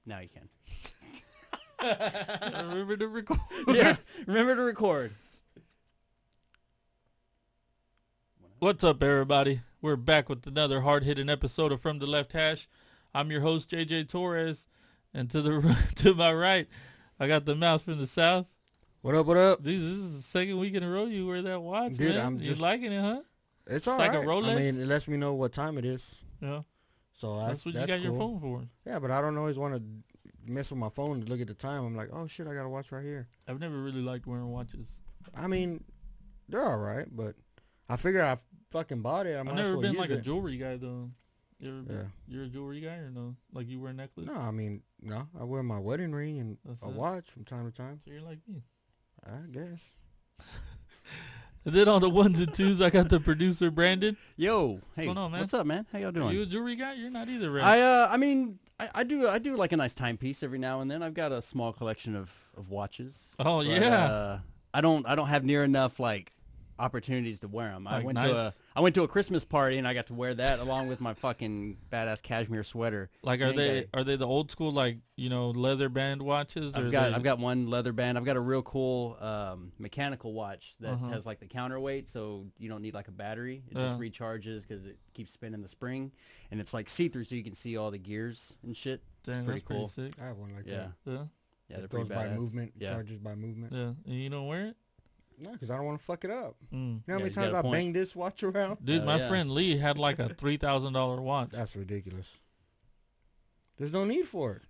Now you can. Remember to record. Yeah, remember to record. What's up, everybody? We're back with another hard-hitting episode of From the Left Hash. I'm your host, JJ Torres, and to my right, I got the mouse from the south. What up, what up? Dude, this is the second week in a row you wear that watch, Dude, man. I'm You just liking it, huh? It's all like right. a Rolex? I mean, it lets me know what time it is. Yeah. So That's what you got your phone for. Yeah, but I don't always want to mess with my phone to look at the time. I'm like, oh shit, I got a watch right here. I've never really liked wearing watches. I mean, they're all right, but I figure I fucking bought it. I've never been like a jewelry guy though. You're a jewelry guy or no? Like you wear a necklace? No, I mean, no. I wear my wedding ring and watch from time to time. So you're like me. I guess. And then on the ones and twos, I got the producer Brandon. Yo, What's hey, going on, man? What's up, man? How y'all doing? Are you a jewelry guy? You're not either, right? I mean, I do like a nice timepiece every now and then. I've got a small collection of watches. Oh but, yeah. I don't have near enough like opportunities to wear them. I went to a Christmas party and I got to wear that along with my fucking badass cashmere sweater. Like are they the old school like leather band watches? I've got one leather band. I've got a real cool mechanical watch that has like the counterweight, so you don't need like a battery. It just recharges because it keeps spinning the spring, and it's like see through, so you can see all the gears and shit. Dang, it's pretty cool. Sick. I have one like that. Yeah. Yeah, it goes by movement. Yeah. Charges by movement. Yeah, and you don't wear it? No, because I don't want to fuck it up. Mm. You know how many times I banged this watch around? Dude, my friend Lee had like a $3,000 watch. That's ridiculous. There's no need for it.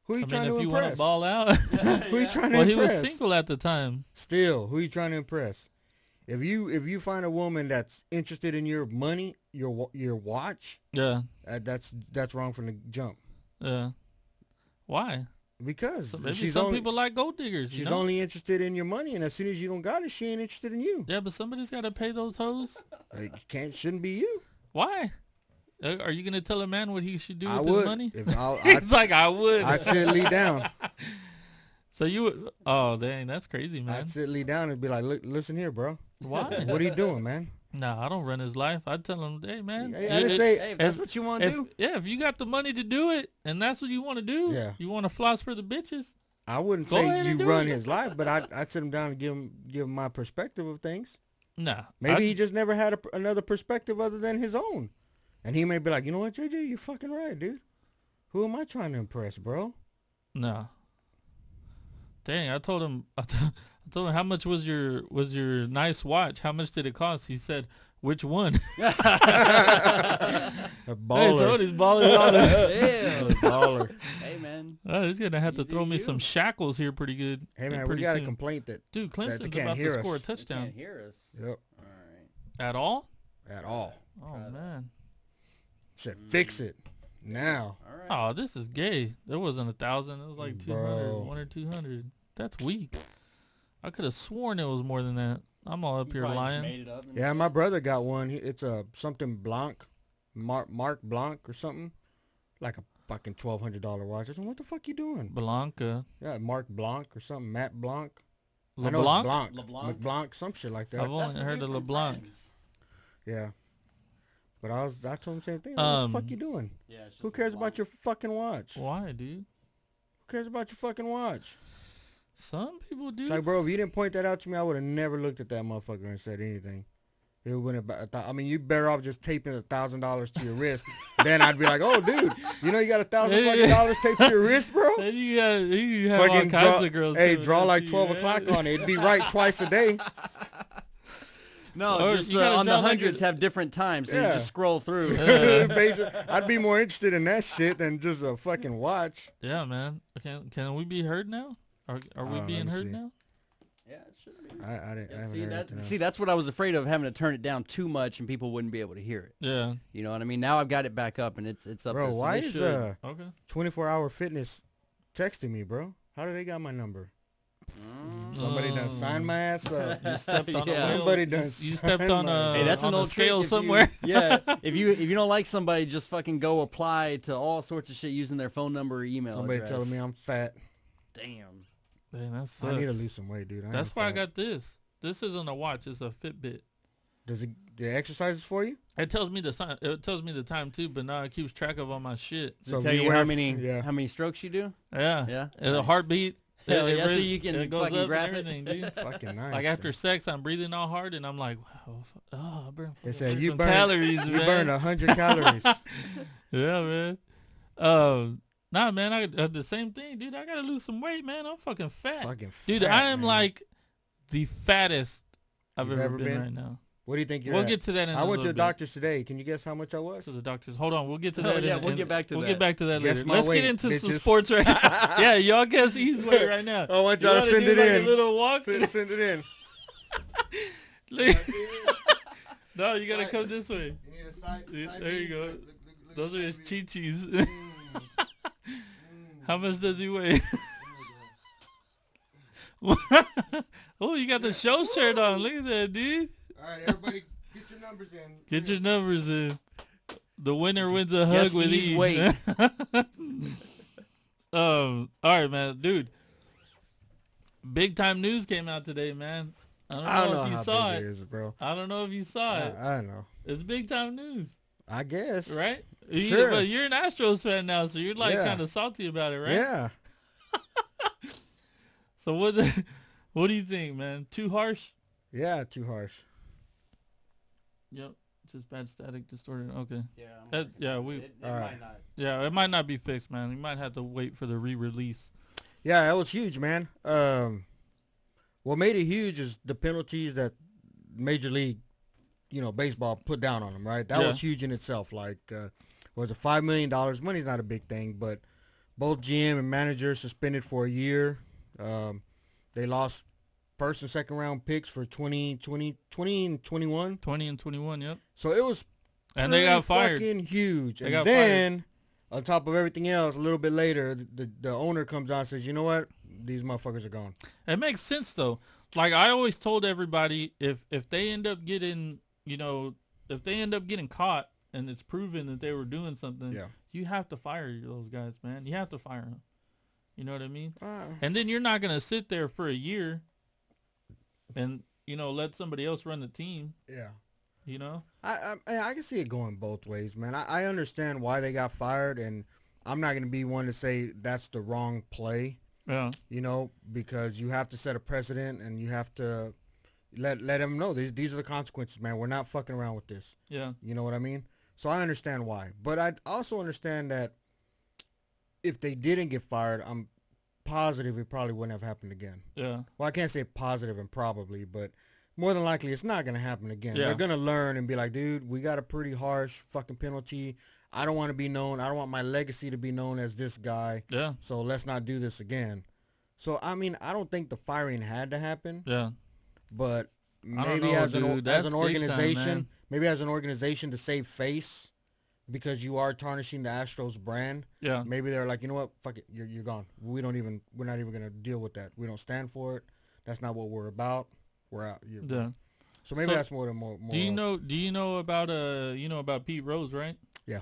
Who are you trying to impress? If you want to ball out. Who are you trying to impress? Well, he was single at the time. Still, who are you trying to impress? If you find a woman that's interested in your money, your watch, that's wrong from the jump. Yeah. Why? Because maybe some people like gold diggers. She's only interested in your money, and as soon as you don't got it, she ain't interested in you. Yeah, but somebody's got to pay those hoes. Shouldn't be you. Why? Are you gonna tell a man what he should do with his money? It's like I would. I'd sit Lee down. So you would? Oh dang, that's crazy, man. I'd sit Lee down and be like, "Look, listen here, bro. Why? What are you doing, man?" No, I don't run his life. I'd tell him, hey, man. Hey, that's what you want to do. Yeah, if you got the money to do it, and that's what you want to do, you want to floss for the bitches. I wouldn't say you run his life, but I'd sit him down and give him my perspective of things. Nah. Maybe he just never had another perspective other than his own. And he may be like, you know what, JJ, you're fucking right, dude. Who am I trying to impress, bro? Nah. Dang, I told him, how much was your nice watch? How much did it cost? He said, which one? A baller. Hey, so he's balling on it. Baller. Hey, man. He's going to have to throw me some shackles here pretty good. Hey, man, we got a complaint that dude, Clemson's that about to score a touchdown. They can't hear us. Yep. All right. At all? At all. Oh, man. Said fix it now. All right. Oh, this is gay. There wasn't 1,000. It was like 200, 1 or 200. That's weak. I could have sworn it was more than that. I'm all up here lying. Yeah, my brother got one. It's a something Blanc, Mark Blanc or something, like a fucking $1,200 watch. I said, what the fuck you doing? Blanca. Yeah, Mark Blanc or something. Matt Blanc. LeBlanc? LeBlanc, some shit like that. I've only heard of LeBlanc. Yeah. But I told him the same thing. Like, what the fuck you doing? Yeah, who cares about your fucking watch? Why, dude? Who cares about your fucking watch? Some people do. Like, bro, if you didn't point that out to me, I would have never looked at that motherfucker and said anything. It wouldn't have, I mean, you better off just taping $1,000 to your wrist. Then I'd be like, oh, dude, you know you got $1,000 taped to your wrist, bro? You have all kinds of girls. Hey, draw like 12 o'clock on it. It'd be right twice a day. No, just on the hundreds have different times, so you just scroll through. I'd be more interested in that shit than just a fucking watch. Yeah, man. Can we be heard now? Are we being heard now? Yeah, it should be. I haven't heard it. See, that's what I was afraid of, having to turn it down too much and people wouldn't be able to hear it. Yeah. You know what I mean? Now I've got it back up and it's up. Bro, there, so why is 24-hour fitness texting me, bro? How do they got my number? Somebody done signed my ass up. You stepped on Somebody done. You stepped on a. Hey, that's an old scale trick somewhere. If you don't like somebody, just fucking go apply to all sorts of shit using their phone number or email. Somebody address. telling me I'm fat. Damn. Man, that sucks. I need to lose some weight, dude. That's why I got this. This isn't a watch. It's a Fitbit. Does it the exercises for you? It tells me the time. It tells me the time too, but now it keeps track of all my shit. So tell you how many strokes you do? Yeah, yeah. And the heartbeat. Hell yeah, so you can it goes fucking up graph and everything, dude. Fucking nice. Like after sex, I'm breathing all hard, and I'm like, wow, I burn you some burn calories, you man. burn 100 calories. Yeah, man. Nah, man, I the same thing, dude. I gotta lose some weight, man. I'm fucking fat. Dude, I am like the fattest I've ever been right now. What do you think you're We'll at? get to that in I a went to the bit. doctor's today. Can you guess how much I was? To the doctors. Hold on, we'll get to that. Yeah, we'll get back to that. We'll get back to that Guess later. my Let's weight, get into some bitches. sports right now. Yeah, y'all guess E's weight right now. I want y'all to send it in. A little walk. Send it in. No, you gotta come this way. You need a side There you go. look Those are his chi-chis. Mm. How much does he weigh? Oh, you got the show shirt on. Look at that, dude. All right, everybody, get your numbers in. Get your numbers in. The winner wins a hug Guess with E's E. weight. All right, man, dude. Big time news came out today, man. I don't know if you saw it. Is, bro. I don't know if you saw it. I know. It's big time news, I guess. right? Sure. But you're an Astros fan now, so you're like Yeah. kind of salty about it, right? Yeah. So what do you think, man? Too harsh? Yeah, too harsh. Yep. Just bad static distorted. Okay. Yeah, we. It All right. might not. Yeah, it might not be fixed, man. We might have to wait for the re-release. Yeah, that was huge, man. What made it huge is the penalties that Major League, baseball put down on them, right? That was huge in itself. Like, was it $5 million? Money's not a big thing, but both GM and manager suspended for a year. They lost first and second round picks for 20 and 21. 20 and 21, yep. So it was And they got fired. fucking huge. They and got then, on top of everything else, a little bit later, the owner comes out and says, you know what? These motherfuckers are gone. It makes sense though. Like I always told everybody, if they end up getting, if they end up getting caught and it's proven that they were doing something, you have to fire those guys, man. You have to fire them. You know what I mean? And then you're not gonna sit there for a year and let somebody else run the team. Yeah. I can see it going both ways, man. I understand why they got fired, and I'm not going to be one to say that's the wrong play. Yeah. Because you have to set a precedent, and you have to let them know these are the consequences, man. We're not fucking around with this. Yeah. You know what I mean? So I understand why, but I also understand that if they didn't get fired, I'm positive it probably wouldn't have happened again. Yeah. Well, I can't say positive and probably, but more than likely it's not going to happen again. Yeah. They're going to learn and be like, dude, we got a pretty harsh fucking penalty. I don't want to be known. I don't want my legacy to be known as this guy. Yeah. So let's not do this again. So, I mean, I don't think the firing had to happen. Yeah. But maybe know, as an organization, time, maybe as an organization to save face because you are tarnishing the Astros brand. Yeah. Maybe they're like, you know what? Fuck it. You're gone. We're not even going to deal with that. We don't stand for it. That's not what we're about. We're out. Yeah. So maybe that's more. Do you know about about Pete Rose, right? Yeah.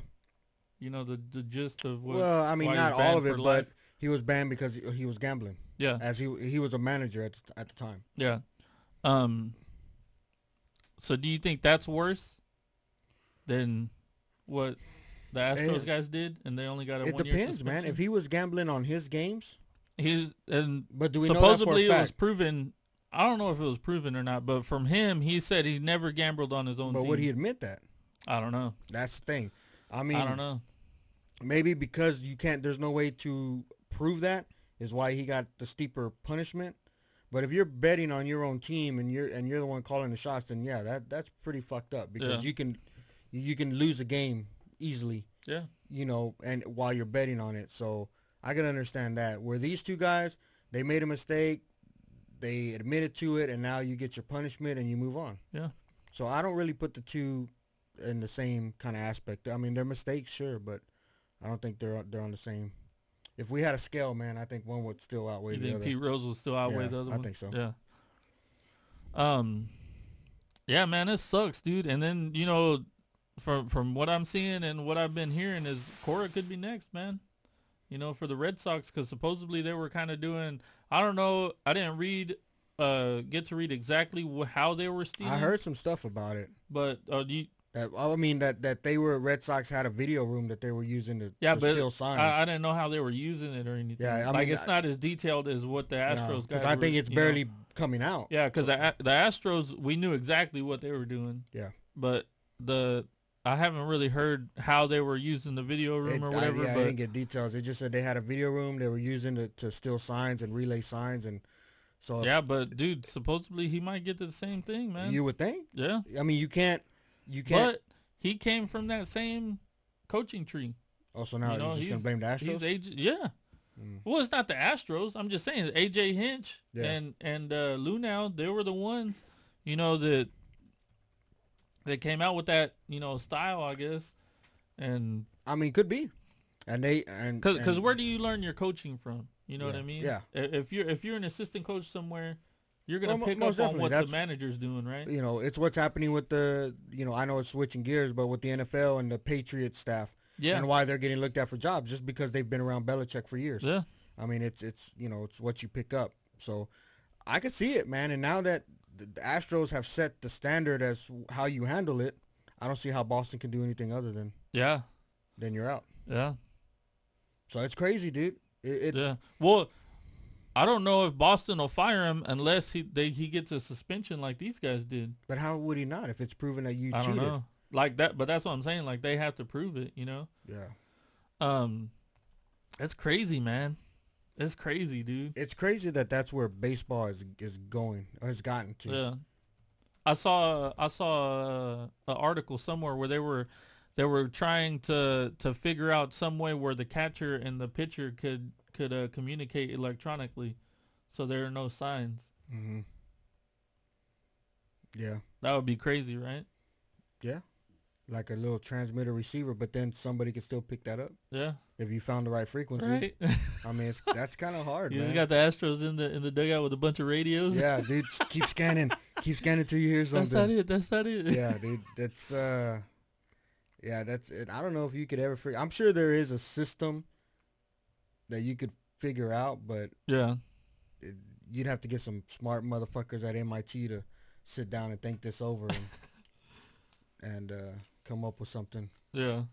The gist of what. Well, I mean, why not he's banned all of it, for but life. he was banned because he was gambling. Yeah. As he was a manager at the time. Yeah. So do you think that's worse than what the Astros guys did, and they only got a 1 year suspension? It depends, man. If he was gambling on his games, but do we know that for a supposedly it was fact? proven. I don't know if it was proven or not, but from him, he said he never gambled on his own team. But would he admit that? I don't know. That's the thing. I mean, I don't know. Maybe because there's no way to prove that is why he got the steeper punishment. But if you're betting on your own team and you're the one calling the shots, then yeah, that's pretty fucked up because you can lose a game easily. Yeah. And while you're betting on it. So I can understand that. Where these two guys, they made a mistake, they admitted to it, and now you get your punishment and you move on. Yeah. So I don't really put the two in the same kind of aspect. I mean, they're mistakes, sure, but I don't think they're on the same. If we had a scale, man, I think one would still outweigh the other. You think Pete Rose will still outweigh the other one? I think so. Yeah. Yeah, man, it sucks, dude. And then, from what I'm seeing and what I've been hearing is Cora could be next, man. For the Red Sox, because supposedly they were kind of doing, I don't know, I didn't read get to read exactly how they were stealing? I heard some stuff about it. But that they were Red Sox had a video room that they were using to steal signs. I didn't know how they were using it or anything. Yeah, I mean, it's not as detailed as what the Astros guys. Because I think it's barely coming out. Yeah, because the Astros, we knew exactly what they were doing. Yeah, but I haven't really heard how they were using the video room or whatever. I didn't get details. They just said they had a video room they were using to steal signs and relay signs and. So yeah, but dude, supposedly he might get to the same thing, man. You would think. Yeah. I mean, you can't. But he came from that same coaching tree. Oh, so now he's just gonna blame the Astros? Yeah. Well, it's not the Astros. I'm just saying AJ Hinch and Lunau, they were the ones, that came out with that, style, I guess. And I mean, could be. And because where do you learn your coaching from? You know what I mean? Yeah. If you're an assistant coach somewhere, you're gonna pick up on what the manager's doing, right? It's what's happening with the. I know it's switching gears, but with the NFL and the Patriots staff. Yeah. And why they're getting looked at for jobs just because they've been around Belichick for years. Yeah. I mean, it's what you pick up. So I could see it, man. And now that the Astros have set the standard as how you handle it, I don't see how Boston can do anything other than then you're out. Yeah. So it's crazy, dude. Yeah. Well, I don't know if Boston will fire him unless he gets a suspension like these guys did. But how would he not if it's proven that you cheated? I don't know. Like that, but that's what I'm saying. Like they have to prove it, Yeah. That's crazy, man. It's crazy, dude. It's crazy that's where baseball is going or has gotten to. Yeah. I saw an article somewhere where they were trying to figure out some way where the catcher and the pitcher could communicate electronically, so there are no signs. Mm-hmm. Yeah. That would be crazy, right? Yeah. Like a little transmitter receiver, but then somebody could still pick that up. Yeah. If you found the right frequency. Right. I mean, that's kind of hard, you man. just got the Astros in the dugout with a bunch of radios. Yeah, dude. Keep scanning till you hear something. That's not it. Yeah, dude. That's that's it. I don't know if you could ever figure. I'm sure there is a system that you could figure out, but you'd have to get some smart motherfuckers at MIT to sit down and think this over and come up with something. Yeah.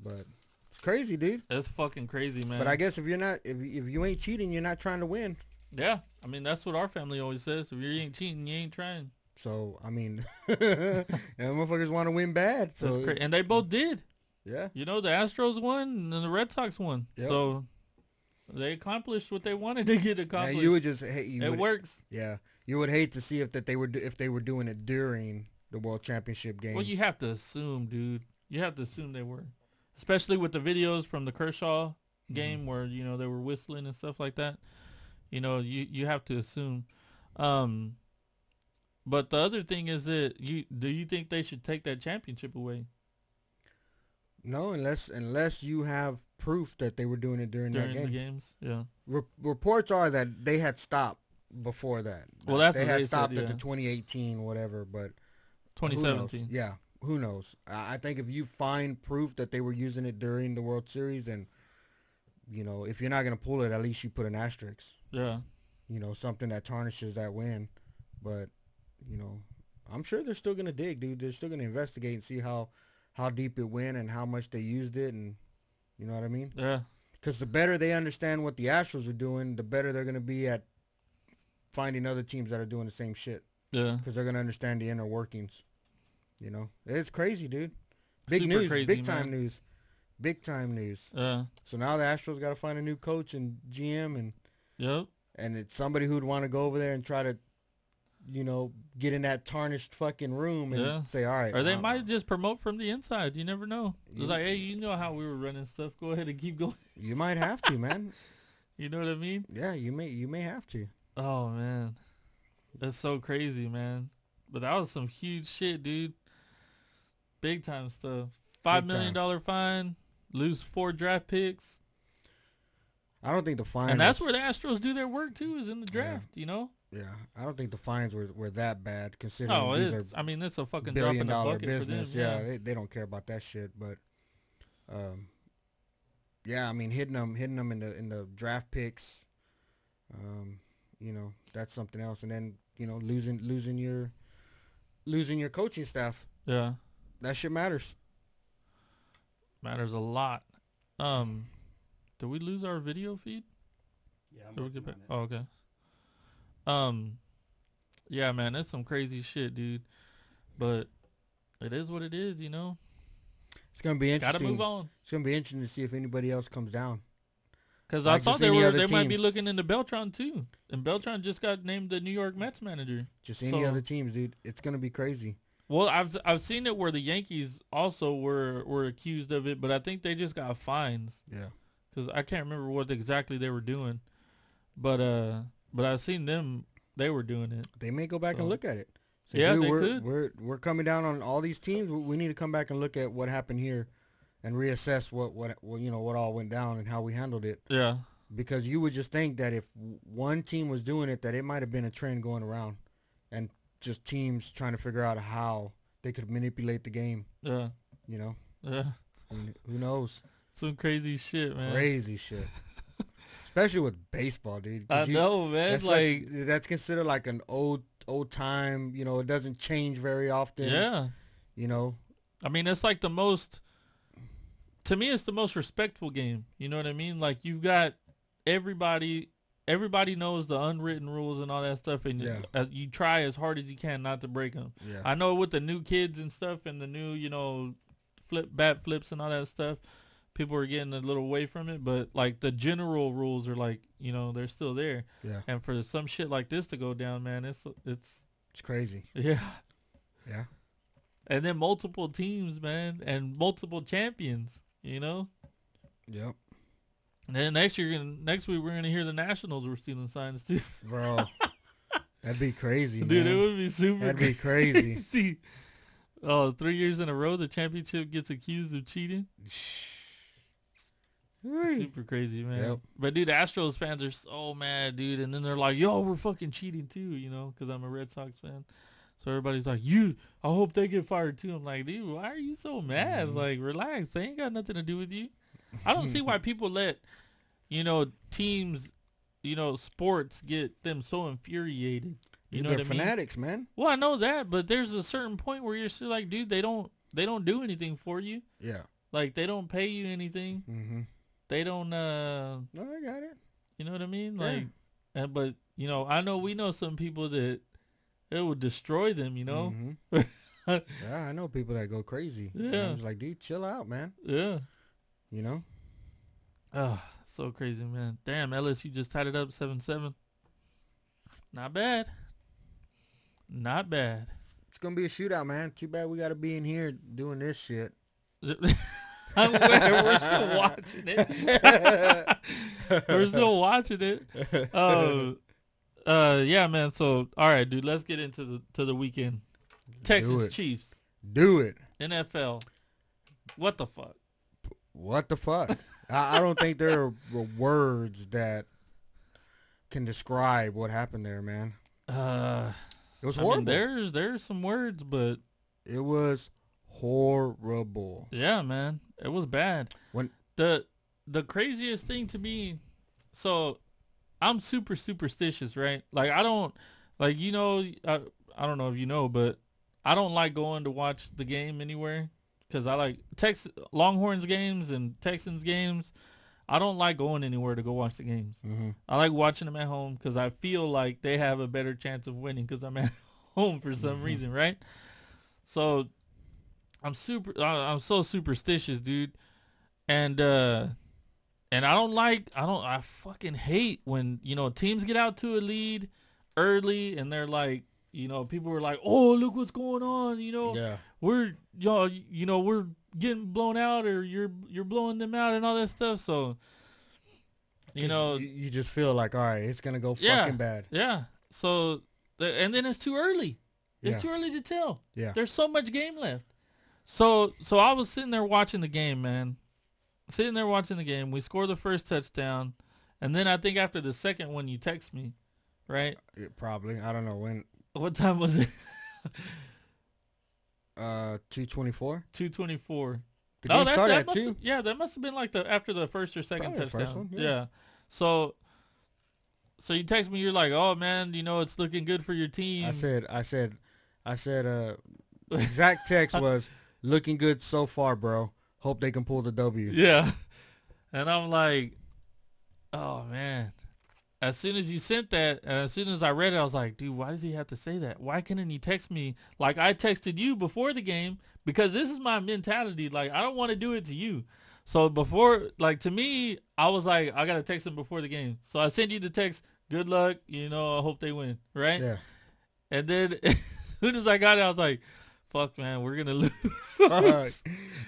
But it's crazy, dude. That's fucking crazy, man. But I guess if you ain't cheating, you're not trying to win. Yeah. I mean, that's what our family always says. If you ain't cheating, you ain't trying. So, I mean, motherfuckers want to win bad. So that's and they both did. Yeah. The Astros won and the Red Sox won. Yep. So they accomplished what they wanted to get accomplished. Yeah, you would just hate. It works. Yeah. You would hate to see if they were doing it during the World Championship game. Well, you have to assume, dude. You have to assume they were. Especially with the videos from the Kershaw game where, they were whistling and stuff like that. You have to assume. But the other thing is that do you think they should take that championship away? No, unless you have proof that they were doing it during that game. The games, yeah. Reports are that they had stopped before that. Well, that's they what had stopped at the 2018 whatever, but 2017. Yeah, who knows? I think if you find proof that they were using it during the World Series, and if you're not gonna pull it, at least you put an asterisk. Yeah. Something that tarnishes that win, but. I'm sure they're still going to dig, dude. They're still going to investigate and see how deep it went and how much they used it, and you know what I mean? Yeah. Because the better they understand what the Astros are doing, the better they're going to be at finding other teams that are doing the same shit. Yeah. Because they're going to understand the inner workings. It's crazy, dude. Big Super news, crazy, big time news. Big time news. Yeah. So now the Astros got to find a new coach and GM, and and it's somebody who'd want to go over there and try to get in that tarnished fucking room and say, all right. Or they might just promote from the inside. You never know. It's like, hey, you know how we were running stuff. Go ahead and keep going. You might have to, man. You know what I mean? Yeah, you may have to. Oh, man. That's so crazy, man. But that was some huge shit, dude. Big time stuff. $5 million fine. Lose 4 draft picks. I don't think the fine. And that's where the Astros do their work, too, is in the draft, Yeah, I don't think the fines were that bad considering it's a fucking drop in the bucket business. For them. Yeah, they don't care about that shit. But, hitting them in the draft picks. that's something else. And then losing your coaching staff. Yeah, that shit matters. Matters a lot. Did we lose our video feed? Yeah, Did we get back? Oh, okay. Yeah, man, that's some crazy shit, dude. But it is what it is, It's gonna be interesting. Gotta move on. It's gonna be interesting to see if anybody else comes down. Because I saw they might be looking into Beltran too, and Beltran just got named the New York Mets manager. Just any other teams, dude. It's gonna be crazy. Well, I've seen it where the Yankees also were accused of it, but I think they just got fines. Yeah. Because I can't remember what exactly they were doing, but I've seen them. They were doing it. They may go back and look at it. So yeah, dude, they could. We're coming down on all these teams. We need to come back and look at what happened here, and reassess what all went down and how we handled it. Yeah. Because you would just think that if one team was doing it, that it might have been a trend going around, and just teams trying to figure out how they could manipulate the game. Yeah. Yeah. I mean, who knows? Some crazy shit, man. Crazy shit. Especially with baseball, dude. I know, man. That's considered like an old time. It doesn't change very often. Yeah. I mean, it's like to me, it's the most respectful game. You know what I mean? Like, you've got everybody knows the unwritten rules and all that stuff, and you try as hard as you can not to break them. Yeah. I know with the new kids and stuff and the new, bat flips and all that stuff, people are getting a little away from it, but like the general rules are like, they're still there. Yeah. And for some shit like this to go down, man, it's crazy. Yeah. Yeah. And then multiple teams, man, and multiple champions, Yep. And then next week we're gonna hear the Nationals were stealing signs too. Bro. That'd be crazy, dude. Man. It would be That'd be crazy. Oh, 3 years in a row the championship gets accused of cheating. Super crazy, man. Yep. But dude, Astros fans are so mad, dude. And then they're like, "Yo, we're fucking cheating too," because I'm a Red Sox fan. So everybody's like, I hope they get fired too. I'm like, dude, why are you so mad? Mm-hmm. Like, relax. They ain't got nothing to do with you. I don't see why people let, teams, sports get them so infuriated. You know what I mean? They're fanatics, man. Well, I know that, but there's a certain point where you're still like, dude, they don't do anything for you. Yeah. Like, they don't pay you anything. Mm-hmm. They don't. No, I got it. You know what I mean? Yeah. Like, but we know some people that it would destroy them. Mm-hmm. Yeah, I know people that go crazy. Yeah. I was like, dude, chill out, man. Yeah. Oh, so crazy, man. Damn, LSU just tied it up 7-7. Not bad. Not bad. It's gonna be a shootout, man. Too bad we gotta be in here doing this shit. We're still watching it. We're still watching it. Yeah, man. So, all right, dude. Let's get into the weekend. Texans Chiefs. Do it. NFL. What the fuck? What the fuck? I don't think there are words that can describe what happened there, man. It was horrible. I mean, there's some words, but it was horrible. Yeah, man. It was bad. When the craziest thing to me, so I'm super superstitious, right? Like, I don't, like, I don't know if you know, but I don't like going to watch the game anywhere because I like Longhorns games and Texans games. I don't like going anywhere to go watch the games. Mm-hmm. I like watching them at home because I feel like they have a better chance of winning because I'm at home for some reason, right? So I'm so superstitious, dude. And I fucking hate when, teams get out to a lead early and they're like, people are like, "Oh, look what's going on," Yeah. We're we're getting blown out or you're blowing them out and all that stuff. So, you just feel like, all right, it's going to go fucking bad. Yeah. So, and then it's too early. It's too early to tell. Yeah. There's so much game left. So I was sitting there watching the game, man. We score the first touchdown. And then I think after the second one, you text me, right? Probably. I don't know when. What time was it? 2:24. 2:24. The game started at 2. Yeah, that must have been like after the first or second Probably touchdown. The first one, yeah. So So you text me, you're like, oh man, it's looking good for your team. I said, exact text was, looking good so far, bro. Hope they can pull the W. Yeah. And I'm like, oh man. As soon as you sent that, as soon as I read it, I was like, dude, why does he have to say that? Why couldn't he text me like I texted you before the game? Because this is my mentality. Like, I don't want to do it to you. So before, like, to me, I was like, I got to text him before the game. So I sent you the text, good luck, I hope they win, right? Yeah. And then as soon as I got it, I was like, fuck, man, we're going to lose.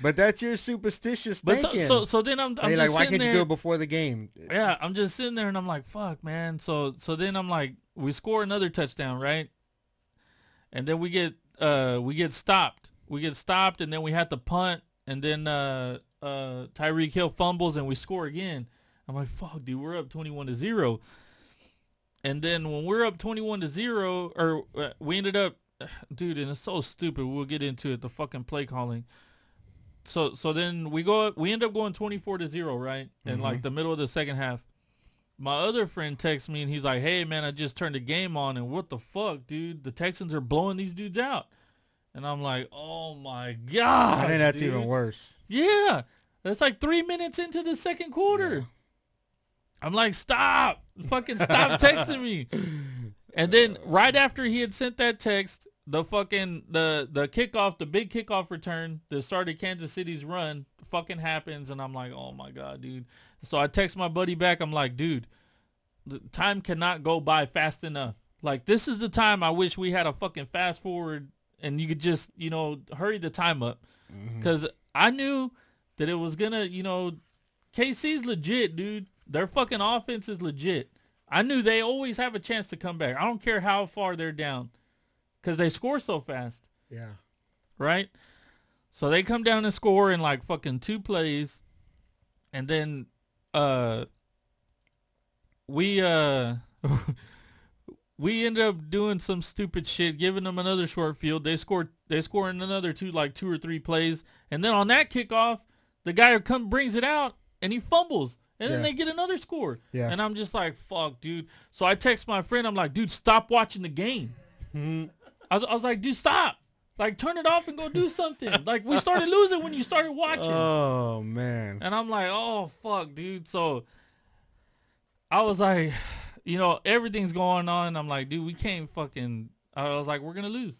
But that's your superstitious thinking. So then I'm just like, why can't there, you go before the game? Yeah, I'm just sitting there and I'm like, fuck, man. So then I'm like, we score another touchdown, right? And then we get stopped. We get stopped, and then we had to punt, and then Tyreek Hill fumbles, and we score again. I'm like, fuck, dude, we're up 21-0. And then when we're up 21-0, or we ended up, dude, and it's so stupid. We'll get into it. The fucking play calling. So then we end up going 24-0, right? In like the middle of the second half. My other friend texts me and he's like, hey man, I just turned the game on and what the fuck, dude? The Texans are blowing these dudes out. And I'm like, oh my god. I think that's even worse. Yeah. That's like 3 minutes into the second quarter. Yeah. I'm like, stop. Fucking stop texting me. And then right after he had sent that text, the fucking the kickoff, the big kickoff return that started Kansas City's run fucking happens, and I'm like, oh my god, dude. So I text my buddy back. I'm like, dude, the time cannot go by fast enough. Like, this is the time I wish we had a fucking fast forward and you could just, hurry the time up. Because I knew that it was gonna, KC's legit, dude. Their fucking offense is legit. I knew they always have a chance to come back. I don't care how far they're down because they score so fast. Yeah. Right? So they come down and score in like fucking 2 plays. And then we ended up doing some stupid shit, giving them another short field. They score in another 2 or 3 plays. And then on that kickoff, the guy brings it out and he fumbles. And then they get another score. Yeah. And I'm just like, fuck, dude. So I text my friend. I'm like, dude, stop watching the game. I was like, dude, stop. Like, turn it off and go do something. Like, we started losing when you started watching. Oh, man. And I'm like, oh, fuck, dude. So I was like, everything's going on. I'm like, dude, we can't fucking. I was like, we're going to lose.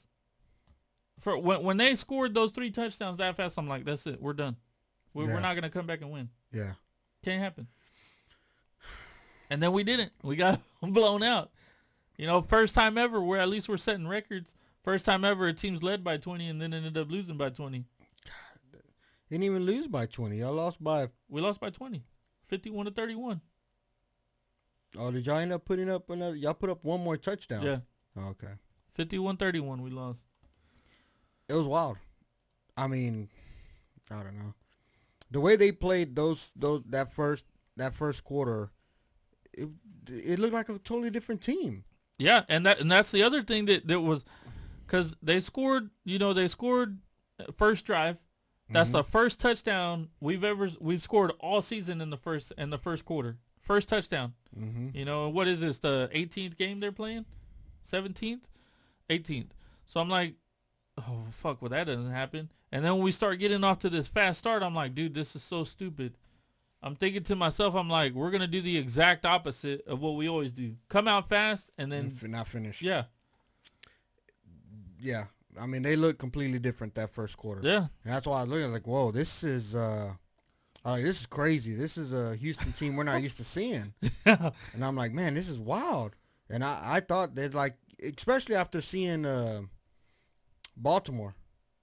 When they scored those 3 touchdowns that fast, I'm like, that's it. We're done. We're not going to come back and win. Yeah. Can't happen. And then we didn't. We got blown out. First time ever where at least we're setting records. First time ever a team's led by 20 and then ended up losing by 20. God, didn't even lose by 20. Y'all lost by... We lost by 20. 51-31. Oh, did y'all end up putting up another... Y'all put up one more touchdown? Yeah. Oh, okay. 51-31 we lost. It was wild. I mean, I don't know. The way they played that first quarter, it looked like a totally different team. Yeah, and that's the other thing that was, because they scored first drive. That's the first touchdown we've scored all season in the first quarter. First touchdown. What is this, the 18th game they're playing? 17th? 18th. So I'm like, oh fuck, well that doesn't happen. And then when we start getting off to this fast start, I'm like, dude, this is so stupid. I'm thinking to myself, I'm like, we're going to do the exact opposite of what we always do. Come out fast and then... not finish. Yeah. Yeah. I mean, they look completely different that first quarter. Yeah. And that's why I was looking like, whoa, this is crazy. This is a Houston team we're not used to seeing. And I'm like, man, this is wild. And I thought they'd like, especially after seeing Baltimore.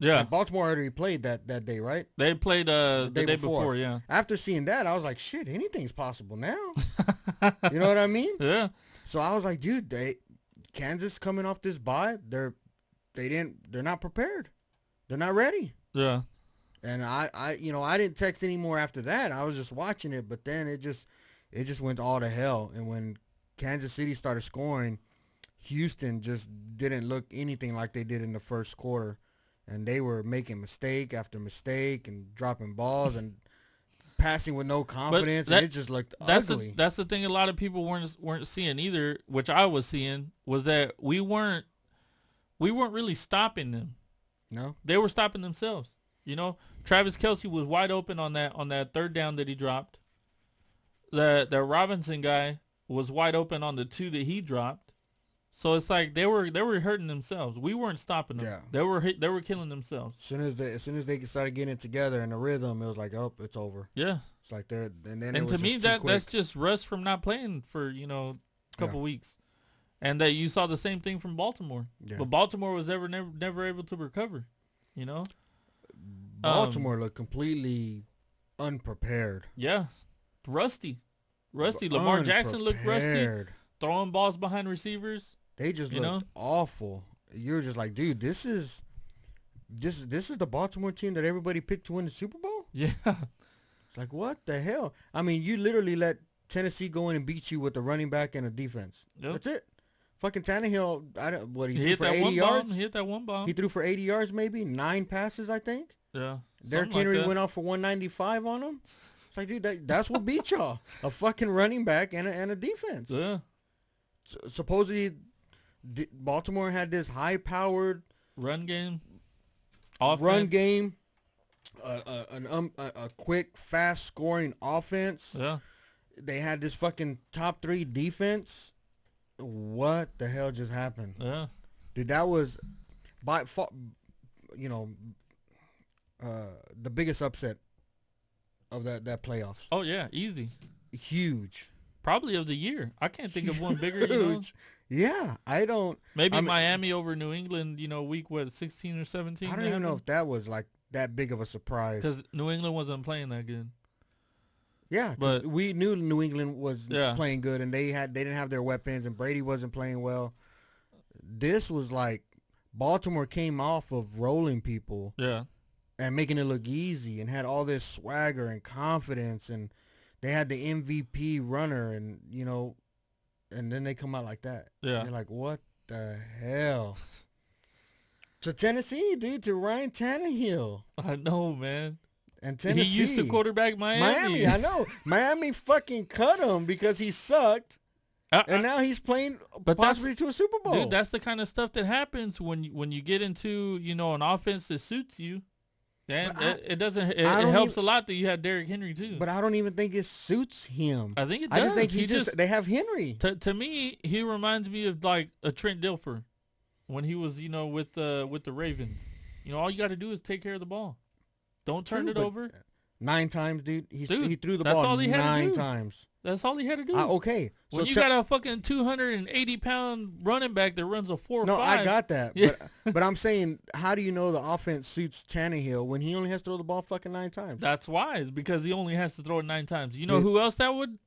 Yeah. And Baltimore already played that day, right? They played the day before, yeah. After seeing that, I was like, shit, anything's possible now. You know what I mean? Yeah. So I was like, dude, Kansas coming off this bye, they're not prepared. They're not ready. Yeah. And I didn't text anymore after that. I was just watching it, but then it just went all to hell. And when Kansas City started scoring, Houston just didn't look anything like they did in the first quarter. And they were making mistake after mistake and dropping balls and passing with no confidence, and it just looked ugly. That's the thing. A lot of people weren't seeing either, which I was seeing, was that we weren't really stopping them. No, they were stopping themselves. You know, Travis Kelce was wide open on that third down that he dropped. The Robinson guy was wide open on the 2 that he dropped. So it's like they were hurting themselves. We weren't stopping them. Yeah. They were killing themselves. As soon as they started getting it together in a rhythm, it was like, oh, it's over. Yeah. It's like that. And to me, that's just rust from not playing for a couple weeks, and that you saw the same thing from Baltimore. Yeah. But Baltimore was never able to recover. You know, Baltimore looked completely unprepared. Yeah, rusty. Lamar Jackson looked rusty. Throwing balls behind receivers. They just looked awful. You're just like, dude, this is the Baltimore team that everybody picked to win the Super Bowl? Yeah. It's like, what the hell? I mean, you literally let Tennessee go in and beat you with a running back and a defense. Yep. That's it. Fucking Tannehill, he threw for 80 yards? He hit that one bomb. He threw for 80 yards maybe, 9 passes, I think. Yeah. Derrick Henry went off for 195 on him. It's like, dude, that's what beat y'all. A fucking running back and a defense. Yeah. Supposedly, Baltimore had this high-powered run game, a quick, fast-scoring offense. Yeah, they had this fucking top 3 defense. What the hell just happened? Yeah, dude, that was by far, the biggest upset of that playoffs. Oh yeah, easy, huge. Probably of the year. I can't think of one bigger. You know? Yeah, I don't. Maybe Miami over New England. Week 16 or 17. I don't even know if that was like that big of a surprise because New England wasn't playing that good. Yeah, but we knew New England was playing good, and they didn't have their weapons, and Brady wasn't playing well. This was like Baltimore came off of rolling people, and making it look easy, and had all this swagger and confidence, and they had the MVP runner, and and then they come out like that. Yeah, and you're like, what the hell? To Tennessee, dude, to Ryan Tannehill. I know, man. And Tennessee. He used to quarterback Miami. I know. Miami fucking cut him because he sucked. And now he's playing possibly to a Super Bowl. Dude, that's the kind of stuff that happens when you get into, an offense that suits you. And it helps a lot that you have Derrick Henry too. But I don't even think it suits him. I think it does. I just think they have Henry. To me, he reminds me of like a Trent Dilfer when he was, with the Ravens. All you got to do is take care of the ball. Don't turn it over. 9 times, dude. He threw the ball 9 times. That's all he had to do. Okay. When you got a fucking 280-pound running back that runs a 4.5. No, I got that. Yeah. But I'm saying, how do you know the offense suits Tannehill when he only has to throw the ball fucking 9 times? That's why. It's because he only has to throw it 9 times. You know who else that would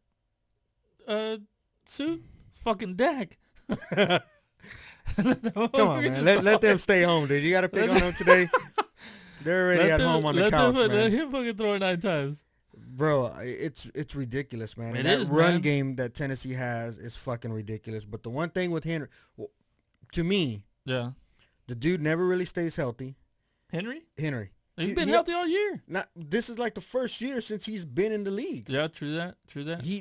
suit? Fucking Dak. Come on, man. Let them stay home, dude. You got to pick on them today. They're already at home on the couch, man. Let him fucking throw it 9 times. Bro, it's ridiculous, man. And that run game that Tennessee has is fucking ridiculous. But the one thing with Henry, to me, the dude never really stays healthy. Henry? He's been healthy all year. This is like the first year since he's been in the league. Yeah, true that.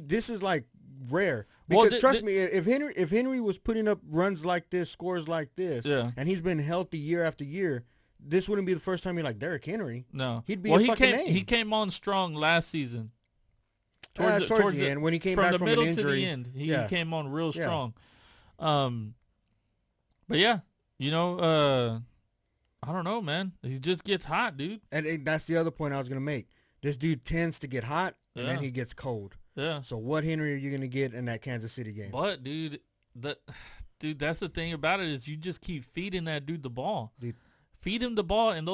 This is like rare. Because trust me, if Henry was putting up runs like this, scores like this, and he's been healthy year after year, this wouldn't be the first time you're like Derrick Henry. No, he'd be a fucking name. He came on strong last season. Towards the end, when he came back from an injury, to the end, he came on real strong. But yeah, I don't know, man. He just gets hot, dude. And that's the other point I was gonna make. This dude tends to get hot, and then he gets cold. Yeah. So what Henry are you gonna get in that Kansas City game? But dude, that's the thing about it is you just keep feeding that dude the ball. Dude. Feed him the ball, and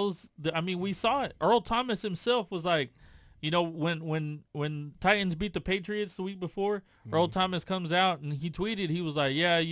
we saw it. Earl Thomas himself was like, when Titans beat the Patriots the week before, Earl Thomas comes out and he tweeted, he was like, it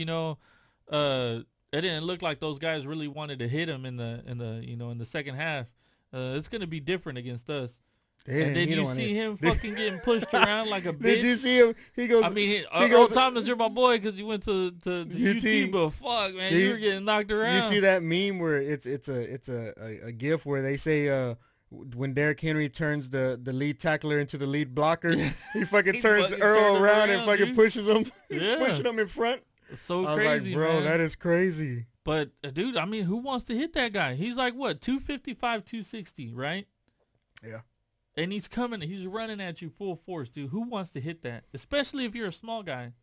didn't look like those guys really wanted to hit him in the second half. It's gonna be different against us. And then you see him fucking getting pushed around like a bitch. Did you see him? He goes. Earl Thomas, you're my boy because you went to UT, but fuck, man, you were getting knocked around. You see that meme where it's a GIF where they say when Derrick Henry turns the lead tackler into the lead blocker, he fucking turns fucking Earl turns around and around, fucking dude. pushes him. He's Yeah. pushing him in front. It's so I was crazy, like, bro, man. that is crazy. But, dude, I mean, who wants to hit that guy? He's like, what, 255, 260, right? Yeah. And he's running at you full force, dude. Who wants to hit that? Especially if you're a small guy.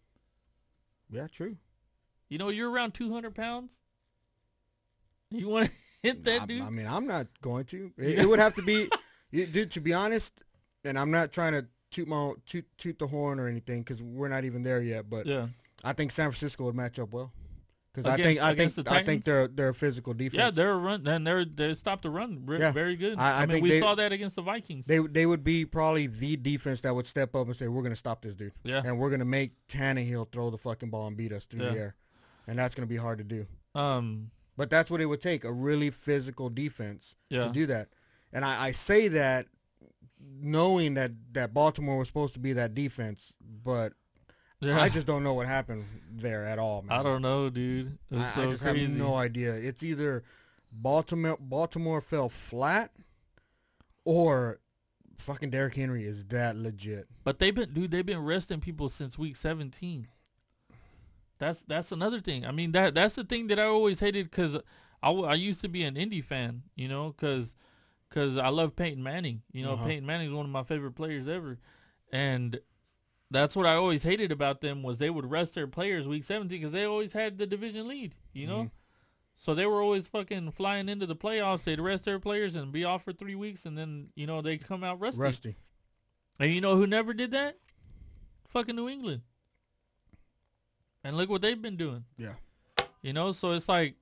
Yeah, true. You know, you're around 200 pounds. You want to hit that, dude? I mean, I'm not going to. It would have to be, dude, to be honest, and I'm not trying to toot the horn or anything because we're not even there yet, but yeah. I think San Francisco would match up well. Because I think they're a physical defense. Yeah, they're a run, and they stopped the run very good. I mean, we saw that against the Vikings. They would be probably the defense that would step up and say, we're going to stop this dude. Yeah. And we're going to make Tannehill throw the fucking ball and beat us through the air. And that's going to be hard to do. But that's what it would take, a really physical defense to do that. And I say that knowing that Baltimore was supposed to be that defense, but I just don't know what happened there at all, man. I don't know, dude. I just crazy. have no idea. It's either Baltimore fell flat or fucking Derrick Henry is that legit. But they've been resting people since week 17. That's another thing. I mean, that's the thing that I always hated because I used to be an Indy fan, you know, because I love Peyton Manning. You know, Peyton Manning is one of my favorite players ever. And that's what I always hated about them was they would rest their players week 17 because they always had the division lead, you know? So they were always fucking flying into the playoffs. They'd rest their players and be off for 3 weeks, and then, you know, they'd come out rusty. And you know who never did that? Fucking New England. And look what they've been doing. Yeah. You know, so it's like,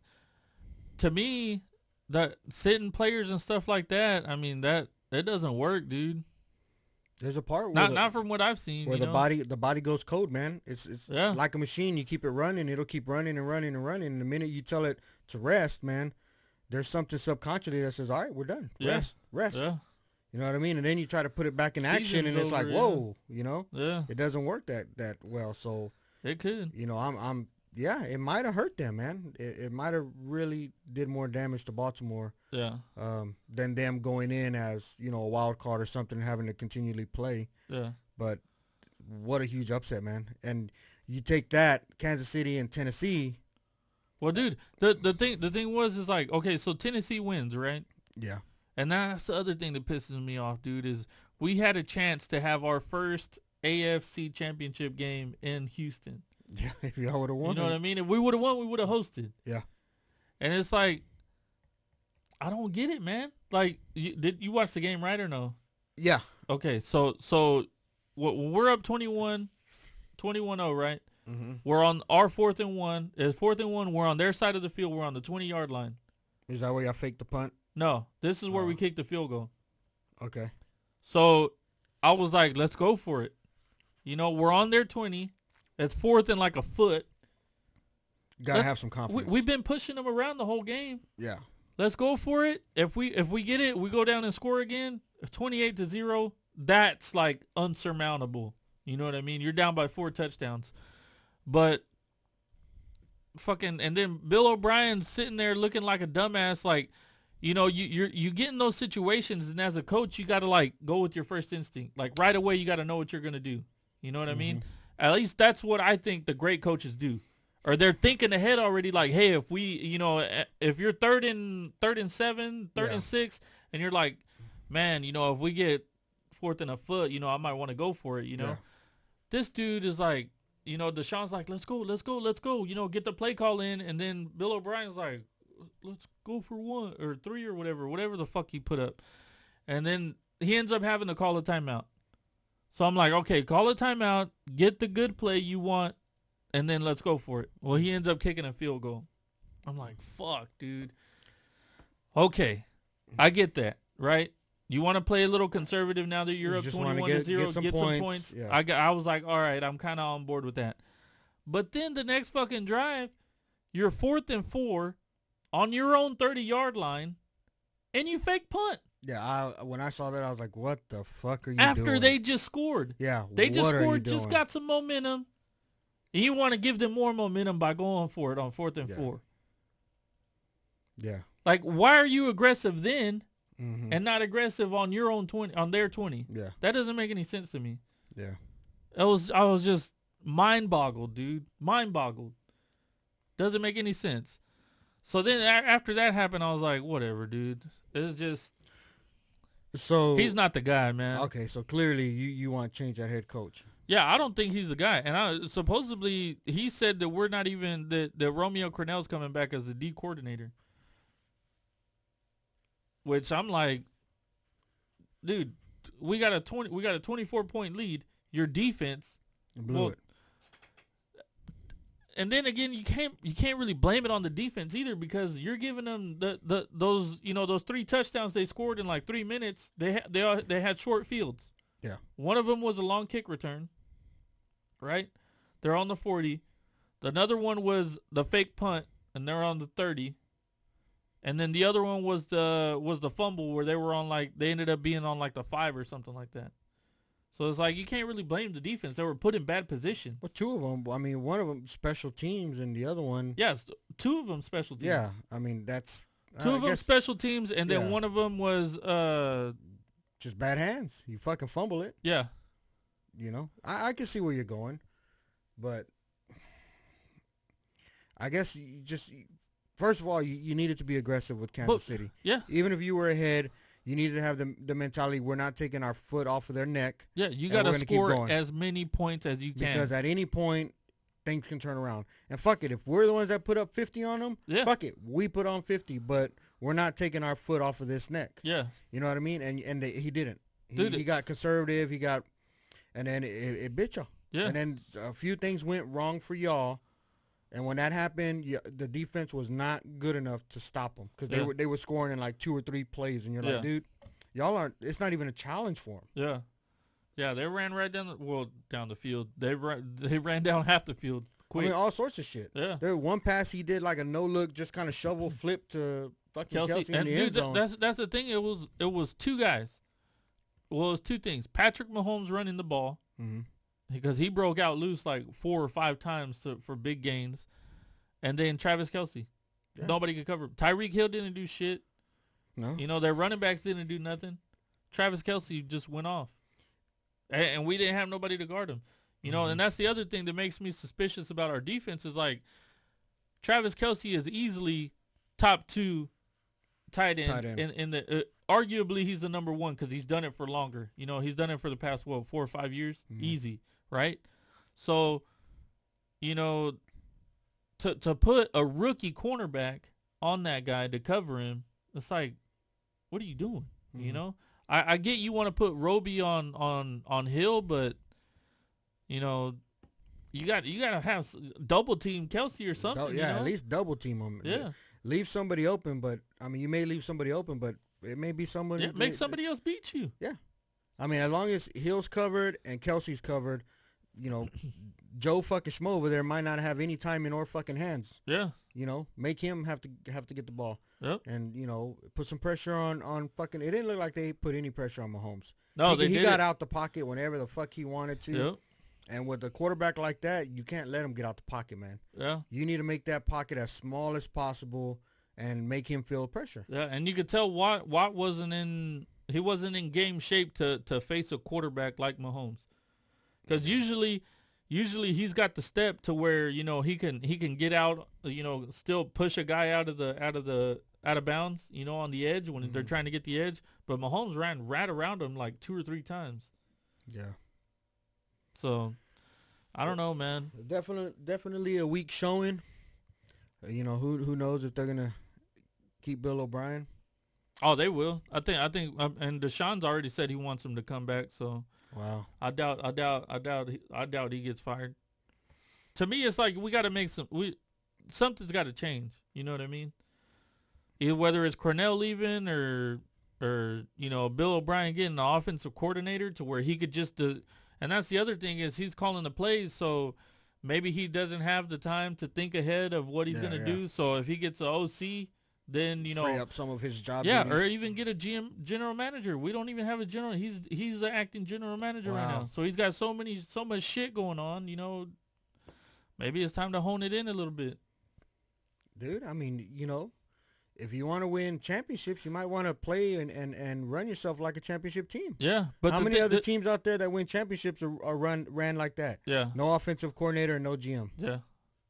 to me, that sitting players and stuff like that, I mean, that doesn't work, dude. There's a part where not from what I've seen. Where the body goes cold, man. It's like a machine. You keep it running, it'll keep running and running and running. And the minute you tell it to rest, man, there's something subconsciously that says, all right, we're done. Rest. Yeah. You know what I mean? And then you try to put it back in action, and it's like, whoa, you know? Yeah. It doesn't work that well. So it could. You know, it might have hurt them, man. It might have really did more damage to Baltimore. Yeah. Than them going in as, you know, a wild card or something, having to continually play. Yeah. But what a huge upset, man. And you take that, Kansas City and Tennessee. Well, dude, the thing was like, okay, so Tennessee wins, right? Yeah. And that's the other thing that pisses me off, dude, is we had a chance to have our first AFC championship game in Houston. Yeah, if y'all would have won. You know what I mean? If we would have won, we would have hosted. Yeah. And it's like, I don't get it, man. Like, did you watch the game, right, or no? Yeah. Okay, so when we're up 21-0, right? Mm-hmm. We're on our 4th and 1. It's 4th and 1. We're on their side of the field. We're on the 20-yard line. Is that where y'all faked the punt? No, this is where we kicked the field goal. Okay. So I was like, let's go for it. You know, we're on their 20. It's 4th and like a foot. Gotta have some confidence. We've been pushing them around the whole game. Yeah. Let's go for it. If we get it, we go down and score again. 28-0. That's like unsurmountable. You know what I mean? You're down by 4 touchdowns. But fucking, and then Bill O'Brien's sitting there looking like a dumbass. Like, you know, you get in those situations, and as a coach, you got to like go with your first instinct. Like right away, you got to know what you're gonna do. You know what I mean? At least that's what I think the great coaches do. Or they're thinking ahead already, like, hey, if we, you know, if you're third and 7, third and 6, and you're like, man, you know, if we get 4th and a foot, you know, I might want to go for it, you know. Yeah. This dude is like, you know, Deshaun's like, let's go, you know, get the play call in, and then Bill O'Brien's like, let's go for 1 or 3 or whatever the fuck he put up. And then he ends up having to call a timeout. So I'm like, okay, call a timeout, get the good play you want, and then let's go for it. Well, he ends up kicking a field goal. I'm like, fuck, dude. Okay, I get that, right? You want to play a little conservative now that you're up 21-0, get some points. Yeah. I was like, all right, I'm kind of on board with that. But then the next fucking drive, you're 4th and 4 on your own 30-yard line, and you fake punt. Yeah, when I saw that, I was like, what the fuck are you doing? After they just scored. Yeah, they just scored, just got some momentum. And you want to give them more momentum by going for it on 4th and 4. Yeah. Like, why are you aggressive then and not aggressive on your own 20, on their 20. Yeah. That doesn't make any sense to me. Yeah. I was just mind boggled, dude. Mind boggled. Doesn't make any sense. So then after that happened, I was like, whatever, dude. It's just. So he's not the guy, man. Okay, so clearly you want to change that head coach. Yeah, I don't think he's the guy. And supposedly he said that we're not even that Romeo Crennel's coming back as the D coordinator. Which I'm like, dude, we got a 24-point lead. Your defense blew it. And then again, you can't really blame it on the defense either, because you're giving them those 3 touchdowns they scored in like 3 minutes. They had short fields. Yeah. One of them was a long kick return. Right? They're on the 40. Another one was the fake punt, and they're on the 30. And then the other one was the fumble where they ended up being on like the 5 or something like that. So it's like you can't really blame the defense. They were put in bad positions. Well, 2 of them. I mean, one of them special teams, and the other one. Yes, 2 of them special teams. Yeah, I mean that's. 2 of them special teams, and then one of them was just bad hands. You fucking fumble it. Yeah. You know, I can see where you're going, but I guess you just first of all you needed to be aggressive with Kansas City. Yeah. Even if you were ahead. You need to have the mentality, we're not taking our foot off of their neck. Yeah, you got to score as many points as you can. Because at any point, things can turn around. And fuck it, if we're the ones that put up 50 on them, fuck it, we put on 50, but we're not taking our foot off of this neck. Yeah. You know what I mean? And he didn't. He got conservative, and then it bit y'all. Yeah. And then a few things went wrong for y'all. And when that happened, the defense was not good enough to stop them, because they were scoring in like 2 or 3 plays, and you're like, dude, y'all aren't. It's not even a challenge for them. Yeah, yeah, they ran right down the field. They ran down half the field quick. I mean, all sorts of shit. Yeah, there one pass he did like a no look, just kind of shovel flip to fucking Kelsey in the end zone. That's the thing. It was 2 guys. Well, it was 2 things. Patrick Mahomes running the ball. Mm-hmm. Because he broke out loose like 4 or 5 times for big gains. And then Travis Kelce. Yeah. Nobody could cover him. Tyreek Hill didn't do shit. No. You know, their running backs didn't do nothing. Travis Kelce just went off. And we didn't have nobody to guard him. You know, and that's the other thing that makes me suspicious about our defense is like Travis Kelce is easily top 2 tight end. In the arguably he's the number 1 because he's done it for longer. You know, he's done it for the past 4 or 5 years. Easy. Right? So, you know, to put a rookie cornerback on that guy to cover him, it's like, what are you doing? You know, I get you want to put Roby on Hill, but you know, you got to have double team Kelce or something. At least double team him. Yeah, leave somebody open, but I mean, you may leave somebody open, but it may be somebody. Yeah, make somebody else beat you. Yeah, I mean, as long as Hill's covered and Kelsey's covered, you know, Joe fucking Schmo over there might not have any time in or fucking hands. Yeah. You know, make him have to get the ball. Yep. And, you know, put some pressure on fucking. It didn't look like they put any pressure on Mahomes. No, he got out the pocket whenever the fuck he wanted to. Yep. And with a quarterback like that, you can't let him get out the pocket, man. Yeah. You need to make that pocket as small as possible and make him feel pressure. Yeah, and you could tell Watt wasn't in game shape to face a quarterback like Mahomes. Because usually he's got the step to where, you know, he can get out, you know, still push a guy out of bounds, you know, on the edge when they're trying to get the edge. But Mahomes ran right around him like 2 or 3 times. Yeah. So I don't know, man. Definitely a weak showing. You know, who knows if they're gonna keep Bill O'Brien? Oh, they will. I think, and Deshaun's already said he wants him to come back. So. Wow. I doubt he gets fired. To me, it's like we got to make something's got to change. You know what I mean? Whether it's Cornell leaving or you know, Bill O'Brien getting the offensive coordinator to where he could just and that's the other thing is he's calling the plays, so maybe he doesn't have the time to think ahead of what he's gonna do. So if he gets an OC, then, you know, free up some of his job. Yeah, duties. Or even get a general manager. We don't even have a general. He's the acting general manager right now. So he's got so much shit going on. You know, maybe it's time to hone it in a little bit. Dude, I mean, you know, if you want to win championships, you might want to play and run yourself like a championship team. Yeah, but how many other teams out there that win championships are ran like that? Yeah, no offensive coordinator and no GM. Yeah,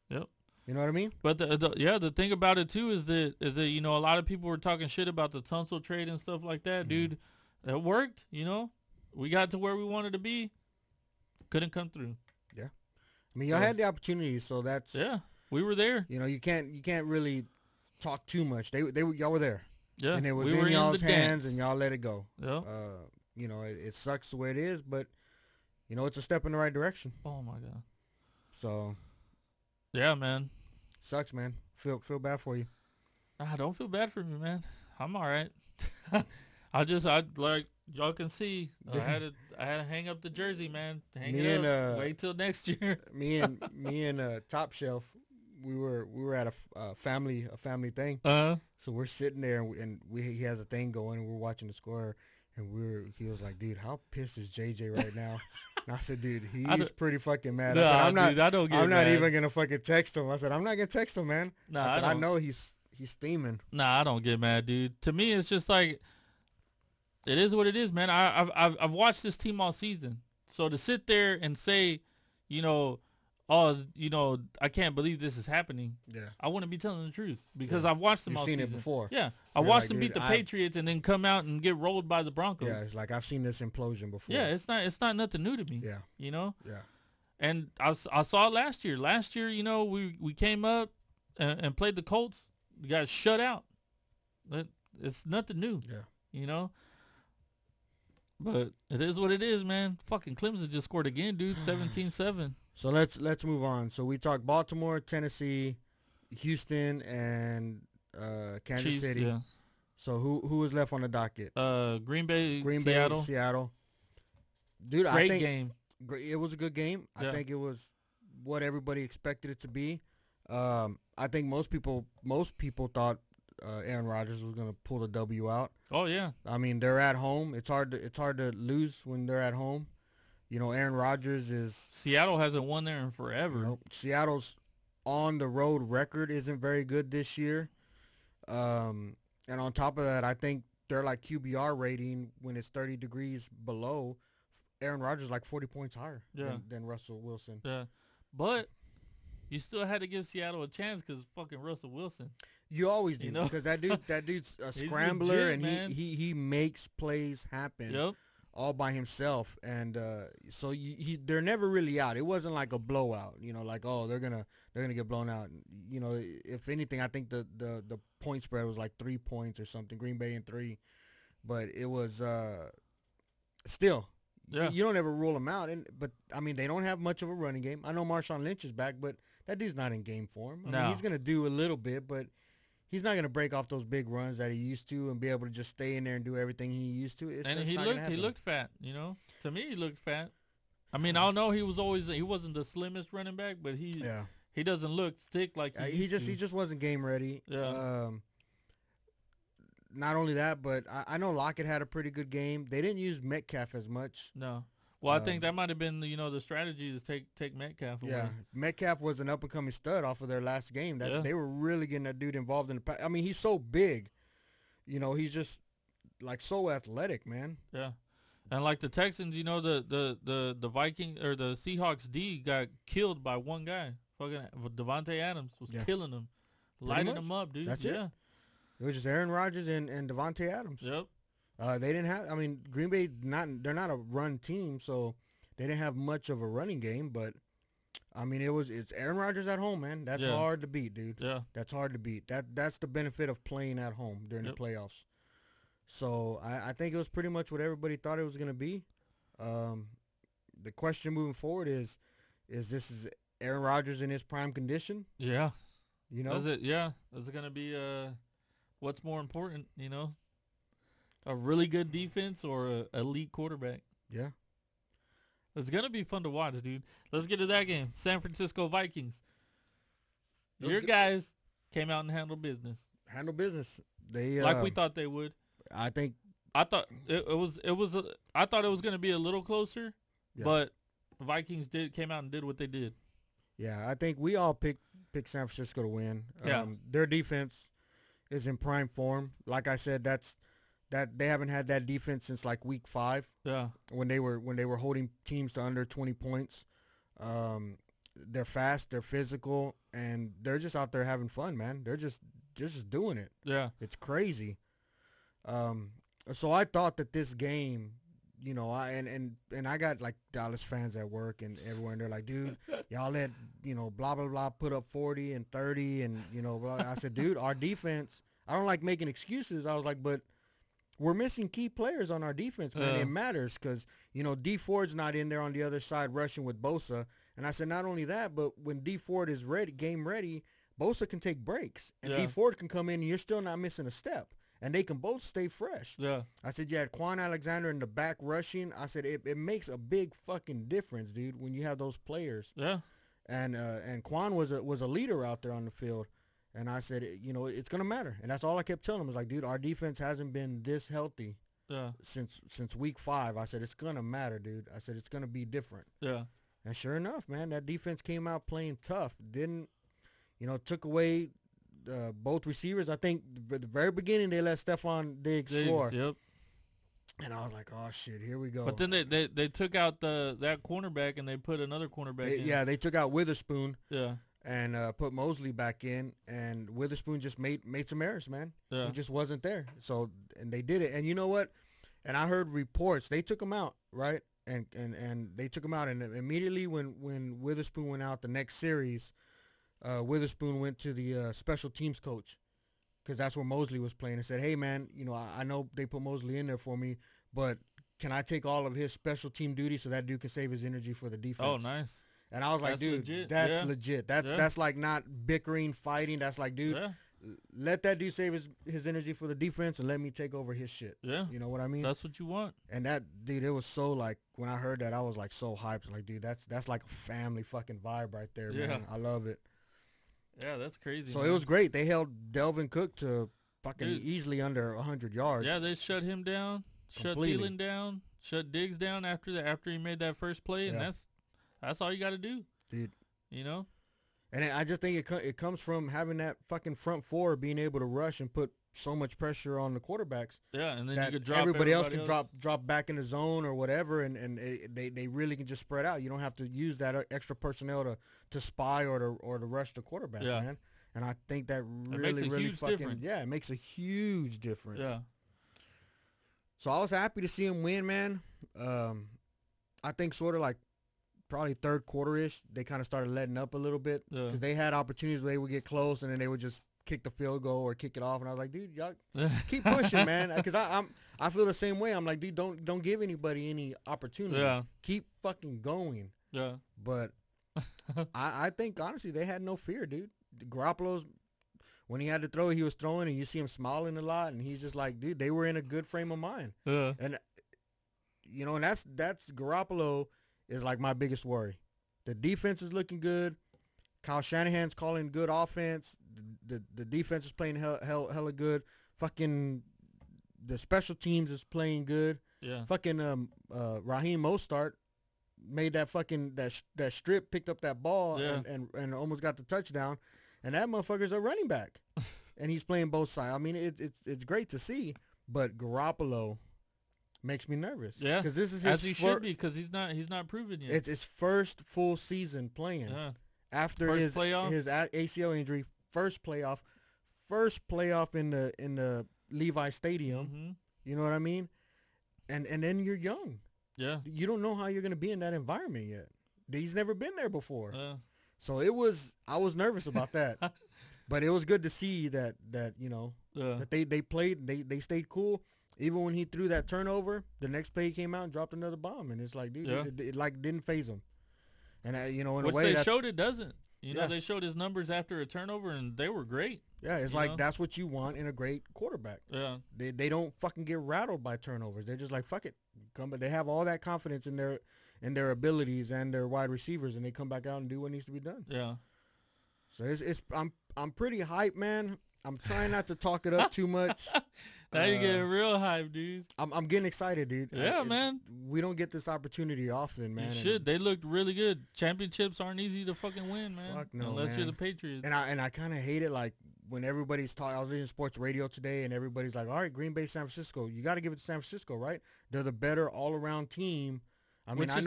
yep. You know what I mean? But the thing about it too is that you know, a lot of people were talking shit about the Tunsil trade and stuff like that, dude. It worked. You know, we got to where we wanted to be. Couldn't come through. Yeah, I mean, y'all had the opportunity, so that's we were there. You know, you can't really talk too much. Y'all were there. Yeah, and it was in y'all's hands, and y'all let it go. Yeah. You know, it sucks the way it is, but you know, it's a step in the right direction. Oh my god. So. Yeah, man. Sucks, man. Feel bad for you. Don't feel bad for me, man. I'm all right. I like y'all can see. I had to hang up the jersey, man. Hang it up. Wait till next year. me and Top Shelf, we were at a family thing. So we're sitting there and he has a thing going and we're watching the score and he was like, dude, how pissed is JJ right now? And I said, dude, he's pretty fucking mad. I said, I'm not even gonna fucking text him. I said, I'm not gonna text him, man. Nah, I said, I know he's steaming. Nah, I don't get mad, dude. To me, it's just like, it is what it is, man. I've watched this team all season, so to sit there and say, you know, oh, you know, I can't believe this is happening. Yeah, I wouldn't be telling the truth because I've watched them all season. You've seen it before. Yeah, I watched them beat the Patriots and then come out and get rolled by the Broncos. Yeah, it's like I've seen this implosion before. Yeah, it's not nothing new to me. Yeah, you know. Yeah, and I saw it last year. Last year, you know, we came up and played the Colts. We got shut out. It's nothing new. Yeah, you know. But it is what it is, man. Fucking Clemson just scored again, dude. 17-7. So let's move on. So we talked Baltimore, Tennessee, Houston, and Kansas Chiefs, City. Yeah. So who was left on the docket? Green Bay, Seattle. Dude, great I think game. It was a good game. Yeah. I think it was what everybody expected it to be. I think most people thought Aaron Rodgers was going to pull the W out. Oh yeah. I mean, they're at home. It's hard to lose when they're at home. You know, Aaron Rodgers is... Seattle hasn't won there in forever. You know, Seattle's on-the-road record isn't very good this year. And on top of that, I think they're like QBR rating when it's 30 degrees below. Aaron Rodgers is like 40 points higher than Russell Wilson. Yeah. But you still had to give Seattle a chance because fucking Russell Wilson. You always do, because that dude's a scrambler, legit, and he makes plays happen. Yep. All by himself, and so they're never really out. It wasn't like a blowout, you know, like, oh, they're gonna get blown out. You know, if anything, I think the point spread was like 3 points or something. Green Bay in 3, but it was still. Yeah. You don't ever rule them out, but I mean, they don't have much of a running game. I know Marshawn Lynch is back, but that dude's not in game form. I mean, he's gonna do a little bit, but he's not going to break off those big runs that he used to and be able to just stay in there and do everything he used to. He looked fat, you know. To me, he looked fat. I mean, I don't know. He wasn't the slimmest running back, but he doesn't look thick like he just wasn't game ready. Yeah. Not only that, but I know Lockett had a pretty good game. They didn't use Metcalf as much. No. Well, I think that might have been, you know, the strategy to take Metcalf away. Yeah, Metcalf was an up-and-coming stud off of their last game. They were really getting that dude involved in the pass. I mean, he's so big. You know, he's just, like, so athletic, man. Yeah. And, like, the Texans, you know, the Viking or the Seahawks D got killed by one guy. Fucking Devontae Adams was killing them. Lighting them up, dude. That's it. It was just Aaron Rodgers and Devontae Adams. Yep. They didn't have. I mean, Green Bay they're not a run team, so they didn't have much of a running game. But I mean, it's Aaron Rodgers at home, man. That's hard to beat, dude. Yeah, that's hard to beat. That's the benefit of playing at home during the playoffs. So I think it was pretty much what everybody thought it was going to be. The question moving forward is this Aaron Rodgers in his prime condition? Yeah, you know, is it? Yeah, is it going to be what's more important? You know. A really good defense or an elite quarterback? Yeah. It's going to be fun to watch, dude. Let's get to that game. San Francisco Vikings. Your guys came out and handled business. They like we thought they would. I thought it was I thought it was going to be a little closer, but the Vikings came out and did what they did. Yeah, I think we all picked San Francisco to win. Yeah. Their defense is in prime form. Like I said, that they haven't had that defense since like week 5. Yeah. When they were holding teams to under 20 points. They're fast, they're physical, and they're just out there having fun, man. They're just doing it. Yeah. It's crazy. So I thought that this game, you know, and I got like Dallas fans at work and everyone. They're like, dude, y'all let, you know, blah blah blah put up 40 and 30 and, you know, blah. I said, dude, our defense. I don't like making excuses. I was like, but we're missing key players on our defense, man. It matters because, you know, D Ford's not in there on the other side rushing with Bosa. And I said, not only that, but when D Ford is ready, game ready, Bosa can take breaks, and D Ford can come in, and you're still not missing a step. And they can both stay fresh. Yeah. I said, you had Quan Alexander in the back rushing. I said, it makes a big fucking difference, dude, when you have those players. Yeah. And Quan was a leader out there on the field. And I said, you know, it's going to matter. And that's all I kept telling him. I was like, dude, our defense hasn't been this healthy since week 5. I said, it's going to matter, dude. I said, it's going to be different. Yeah. And sure enough, man, that defense came out playing tough. Didn't, you know, took away both receivers. I think at the very beginning they let Stephon Diggs score. Yep. And I was like, oh, shit, here we go. But then they took out that cornerback and they put another cornerback in. Yeah, they took out Witherspoon. Yeah. And put Mosley back in. And Witherspoon just made some errors, man. Yeah. He just wasn't there. So, and they did it. And you know what? And I heard reports. They took him out, right? And they took him out. And immediately when Witherspoon went out the next series, Witherspoon went to the special teams coach because that's where Mosley was playing and said, hey, man, you know, I know they put Mosley in there for me, but can I take all of his special team duty so that dude can save his energy for the defense? Oh, nice. And I was like, that's dude, legit. That's legit. That's like not bickering, fighting. That's like, dude, let that dude save his energy for the defense and let me take over his shit. Yeah. You know what I mean? That's what you want. And that, dude, it was so like, when I heard that, I was like so hyped. Like, dude, that's like a family fucking vibe right there, man. I love it. Yeah, that's crazy. So man. It was great. They held Delvin Cook to fucking easily under 100 yards. Yeah, they shut him down, Completely. shut Thielen down, shut Diggs down after he made that first play, and that's all you got to do, dude. You know. And I just think it comes from having that fucking front four being able to rush and put so much pressure on the quarterbacks. Yeah, and then you could drop everybody else can drop back in the zone or whatever, and they really can just spread out. You don't have to use that extra personnel to spy or to rush the quarterback, man. And I think that really fucking difference. It makes a huge difference. Yeah. So I was happy to see him win, man. I think sort of like probably third quarter-ish, they kind of started letting up a little bit because they had opportunities where they would get close and then they would just kick the field goal or kick it off, and I was like, dude, y'all keep pushing, man, because I feel the same way. I'm like, dude, don't give anybody any opportunity. Yeah. Keep fucking going. Yeah. But I think honestly they had no fear, dude. Garoppolo's, when he had to throw, he was throwing, and you see him smiling a lot, and he's just like, dude, they were in a good frame of mind. Yeah. And you know, and that's Garoppolo is like my biggest worry. The defense is looking good. Kyle Shanahan's calling good offense. The defense is playing hella good. Fucking the special teams is playing good. Yeah. Fucking Raheem Mostert made that fucking that strip, picked up that ball and almost got the touchdown. And that motherfucker's a running back. And he's playing both sides. I mean, it's great to see, but Garoppolo makes me nervous. Yeah. Because this is as he should be, because he's not proven yet. It's his first full season playing. Yeah. After his ACL injury, first playoff in the Levi Stadium. Mm-hmm. You know what I mean? And then you're young. Yeah. You don't know how you're gonna be in that environment yet. He's never been there before. So I was nervous about that. But it was good to see that you know that they played, they stayed cool. Even when he threw that turnover, the next play he came out and dropped another bomb, and it's like, dude, it like didn't phase him. And you know, in a way, they showed it doesn't. You know, they showed his numbers after a turnover, and they were great. Yeah, it's like that's what you want in a great quarterback. Yeah, they don't fucking get rattled by turnovers. They're just like, fuck it, come. But they have all that confidence in their abilities and their wide receivers, and they come back out and do what needs to be done. Yeah. So I'm pretty hyped, man. I'm trying not to talk it up too much. Now you're getting real hype, dude. I'm getting excited, dude. Yeah, man. We don't get this opportunity often, man. You should. They looked really good. Championships aren't easy to fucking win, man. Fuck no, unless man. you're the Patriots. And I kind of hate it. Like when everybody's talking, I was listening to sports radio today, and everybody's like, all right, Green Bay, San Francisco. You got to give it to San Francisco, right? They're the better all-around team. I mean, I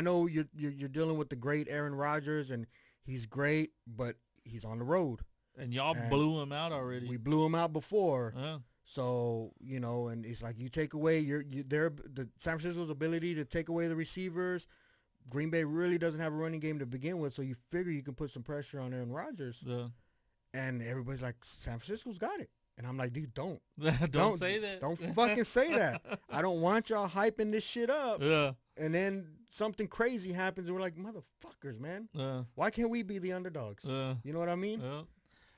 know you're dealing with the great Aaron Rodgers, and he's great, but he's on the road. And y'all blew him out already. We blew him out before. Yeah. So, and it's like you take away the San Francisco's ability to take away the receivers. Green Bay really doesn't have a running game to begin with, so you figure you can put some pressure on Aaron Rodgers. Yeah. And everybody's like, San Francisco's got it. And I'm like, dude, don't say that. Don't fucking say that. I don't want y'all hyping this shit up. Yeah. And then something crazy happens, and we're like, motherfuckers, man. Yeah. Why can't we be the underdogs? Yeah. You know what I mean? Yeah.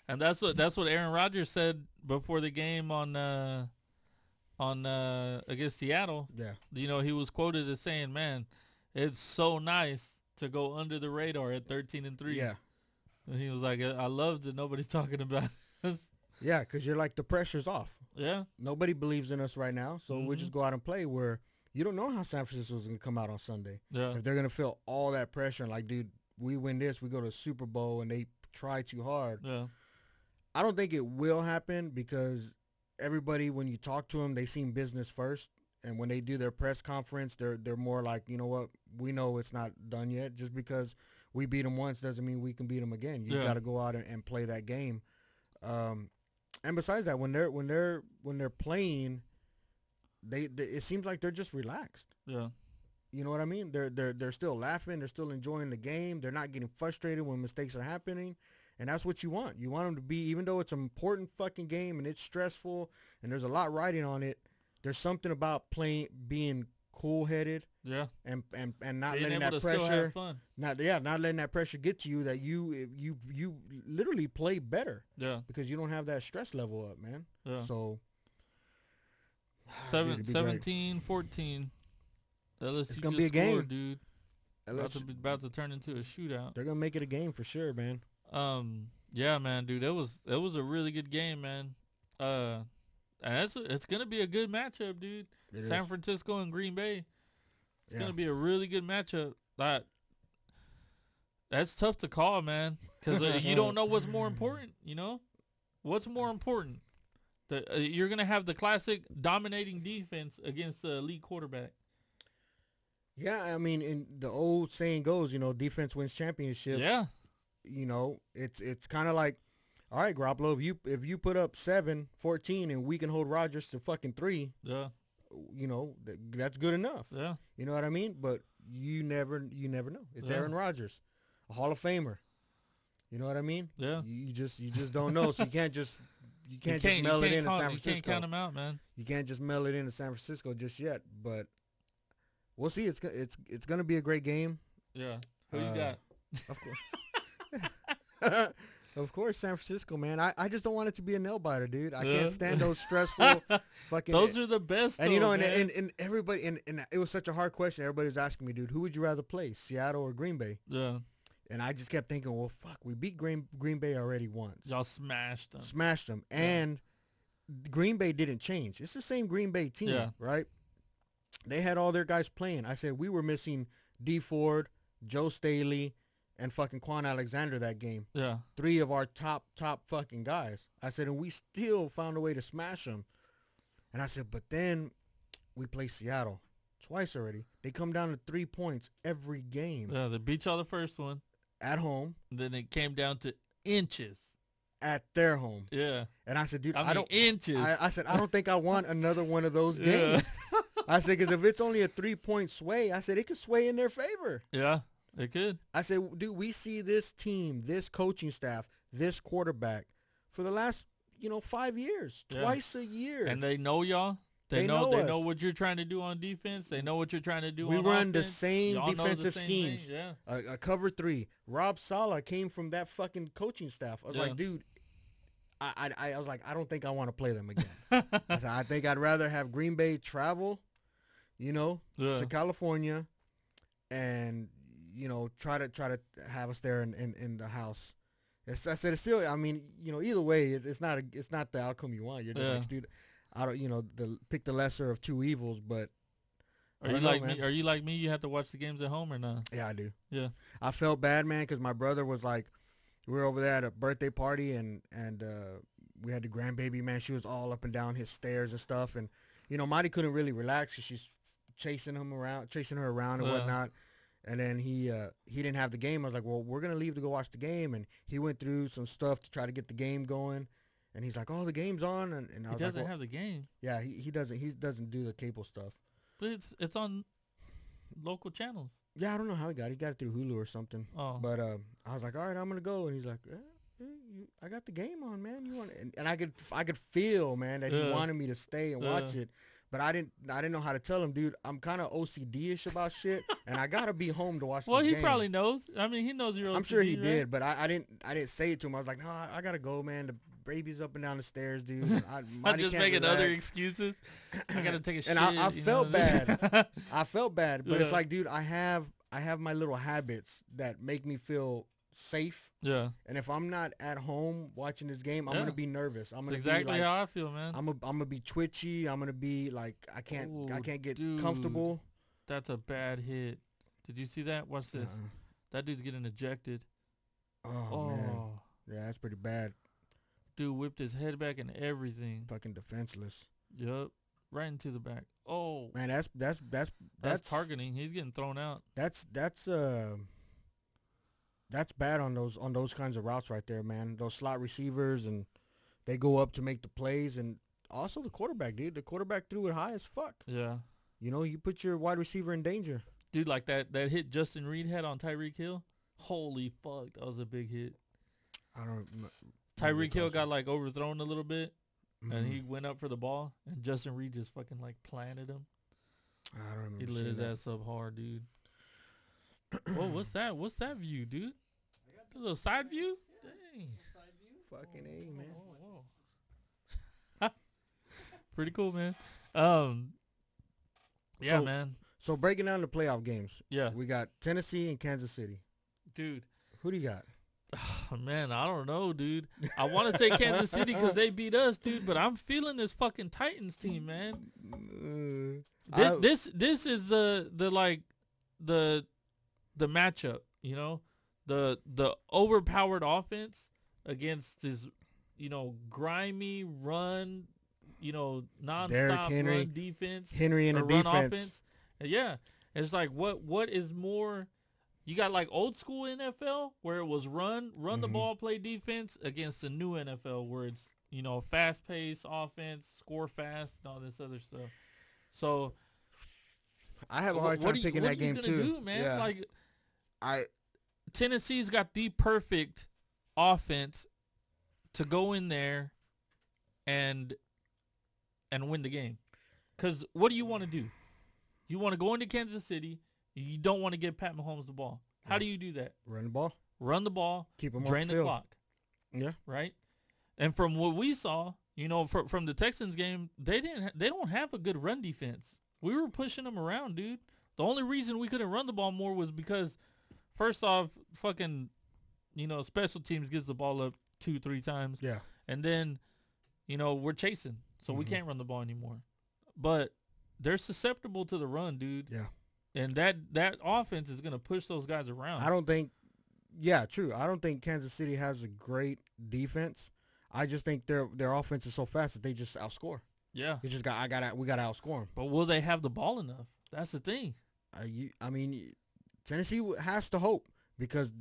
And that's what Aaron Rodgers said before the game on against Seattle. Yeah. He was quoted as saying, "Man, it's so nice to go under the radar at 13-3." Yeah. And he was like, "I love that nobody's talking about us." Yeah, because you're like, the pressure's off. Yeah. Nobody believes in us right now, so we'll just go out and play, where you don't know how San Francisco's going to come out on Sunday. Yeah. If they're going to feel all that pressure and like, dude, we win this, we go to the Super Bowl, and they try too hard. Yeah. I don't think it will happen, because everybody, when you talk to them, they seem business first. And when they do their press conference, they're more like, you know what, we know it's not done yet. Just because we beat them once doesn't mean we can beat them again. You got to go out and play that game. And besides that, when they're playing, it seems like they're just relaxed. Yeah. You know what I mean? They're still laughing. They're still enjoying the game. They're not getting frustrated when mistakes are happening. And that's what you want. You want them to be, even though it's an important fucking game and it's stressful and there's a lot riding on it, there's something about being cool-headed. Yeah. And not being letting that pressure, still have fun. not letting that pressure get to you, that you literally play better. Yeah. Because you don't have that stress level up, man. Yeah. So 17-14. It's gonna be a game, dude. About to turn into a shootout. They're gonna make it a game for sure, man. Yeah, man, dude. It was a really good game, man. And it's gonna be a good matchup, dude. San Francisco and Green Bay. It's gonna be a really good matchup. That's tough to call, man, because you don't know what's more important. What's more important? You're gonna have the classic dominating defense against the elite quarterback. Yeah, I mean, in the old saying goes, defense wins championships. Yeah. It's kind of like, all right, Garoppolo, if you put up 7-14 and we can hold Rodgers to fucking 3, yeah, that's good enough. Yeah. You know what I mean? But you never know. It's Aaron Rodgers, a Hall of Famer. You know what I mean? Yeah. You just don't know. So you can't just mail it into San Francisco. You can't count him out, man. You can't just mail it into San Francisco just yet. But we'll see. It's gonna be a great game. Yeah. Who you got? Of course. Of course, San Francisco, man. I just don't want it to be a nail biter, dude. I can't stand those stressful fucking. Those are the best. And though, and everybody, and it was such a hard question. Everybody was asking me, dude, who would you rather play, Seattle or Green Bay? Yeah. And I just kept thinking, well, fuck, we beat Green Bay already once. Y'all smashed them. Yeah. And Green Bay didn't change. It's the same Green Bay team, right? They had all their guys playing. I said we were missing D Ford, Joe Staley, and fucking Quan Alexander that game. Yeah. 3 of our top fucking guys. I said, and we still found a way to smash them. And I said, but then we play Seattle twice already. They come down to 3 points every game. Yeah, they beat y'all the first one. At home. Then it came down to inches. At their home. Yeah. And I said, dude, I don't. Inches. I said, I don't think I want another one of those games. I said, because if it's only a 3-point sway, I said, it could sway in their favor. Yeah. It could. I said, dude, we see this team, this coaching staff, this quarterback for the last, 5 years, twice a year. And they know y'all. They know what you're trying to do on defense. They know what you're trying to do on offense. We run the same y'all defensive same schemes. Thing. Yeah. A cover 3. Rob Saleh came from that fucking coaching staff. I was like, dude, I was like, I don't think I want to play them again. I said, I think I'd rather have Green Bay travel, to California and try to have us there in the house. I said, it's still, I mean, either way, it's not the outcome you want. You're just like, dude, I don't, pick the lesser of 2 evils. But are you like me? Are you like me? You have to watch the games at home or not? Yeah, I do. Yeah, I felt bad, man, because my brother was like, we were over there at a birthday party, and we had the grandbaby, man. She was all up and down his stairs and stuff, and Marty couldn't really relax because she's chasing her around and whatnot. And then he didn't have the game. I was like, well, we're gonna leave to go watch the game, and he went through some stuff to try to get the game going. And he's like, oh, the game's on, and I was like, he doesn't have the game. Yeah, he doesn't do the cable stuff. But it's on local channels. Yeah, I don't know how he got it. He got it through Hulu or something. Oh. But I was like, all right, I'm gonna go, and he's like, I got the game on, man. You want it? And I could feel, man, that he wanted me to stay and watch it. But I didn't know how to tell him, dude. I'm kind of OCD-ish about shit, and I gotta be home to watch. Well, this he game. Probably knows. I mean, he knows you're OCD. I'm sure he right? did, but I didn't say it to him. I was like, no, I gotta go, man. The baby's up and down the stairs, dude. I'm just making other excuses. I gotta take a shit. And I felt bad. I felt bad, but it's like, dude, I have my little habits that make me feel safe. Yeah. And if I'm not at home watching this game, I'm gonna be nervous. I'm gonna exactly be like, how I feel, man. I'm gonna be twitchy. I'm gonna be like, I can't get comfortable. That's a bad hit. Did you see that? Watch this. That dude's getting ejected. Oh man. Yeah, that's pretty bad. Dude whipped his head back and everything. Fucking defenseless. Yup. Right into the back. Oh man, that's targeting. He's getting thrown out. That's bad on those kinds of routes right there, man. Those slot receivers, and they go up to make the plays, and also the quarterback, dude. The quarterback threw it high as fuck. Yeah. You put your wide receiver in danger. Dude, like that hit Justin Reed had on Tyreek Hill. Holy fuck, that was a big hit. Tyreek Hill got like overthrown a little bit, and he went up for the ball, and Justin Reed just fucking like planted him. I don't remember. He lit his ass up hard, dude. Whoa, what's that? What's that view, dude? A little side view? Dang. Fucking A, man. Whoa. Pretty cool, man. Yeah, man. So breaking down the playoff games. Yeah. We got Tennessee and Kansas City. Dude. Who do you got? Oh, man, I don't know, dude. I want to say Kansas City because they beat us, dude, but I'm feeling this fucking Titans team, man. This is the matchup, the overpowered offense against this, grimy run, nonstop run defense. Henry in the run defense. Offense. Yeah. It's like what is more. You got like old school NFL where it was run the ball, play defense, against the new NFL where it's, fast paced offense, score fast, and all this other stuff. So I have a hard time picking that game too. What are you gonna do, man? Yeah. Like Tennessee's got the perfect offense to go in there and win the game. Because what do you want to do? You want to go into Kansas City. You don't want to give Pat Mahomes the ball. How do you do that? Run the ball. Run the ball. Keep him drain on the the clock. Yeah. Right? And from what we saw, from the Texans game, they don't have a good run defense. We were pushing them around, dude. The only reason we couldn't run the ball more was because, first off, fucking, special teams gives the ball up 2-3 times. Yeah. And then, we're chasing, so we can't run the ball anymore. But they're susceptible to the run, dude. Yeah. And that offense is going to push those guys around. I don't think Kansas City has a great defense. I just think their offense is so fast that they just outscore. Yeah. We got to outscore them. But will they have the ball enough? That's the thing. Tennessee has to hope, because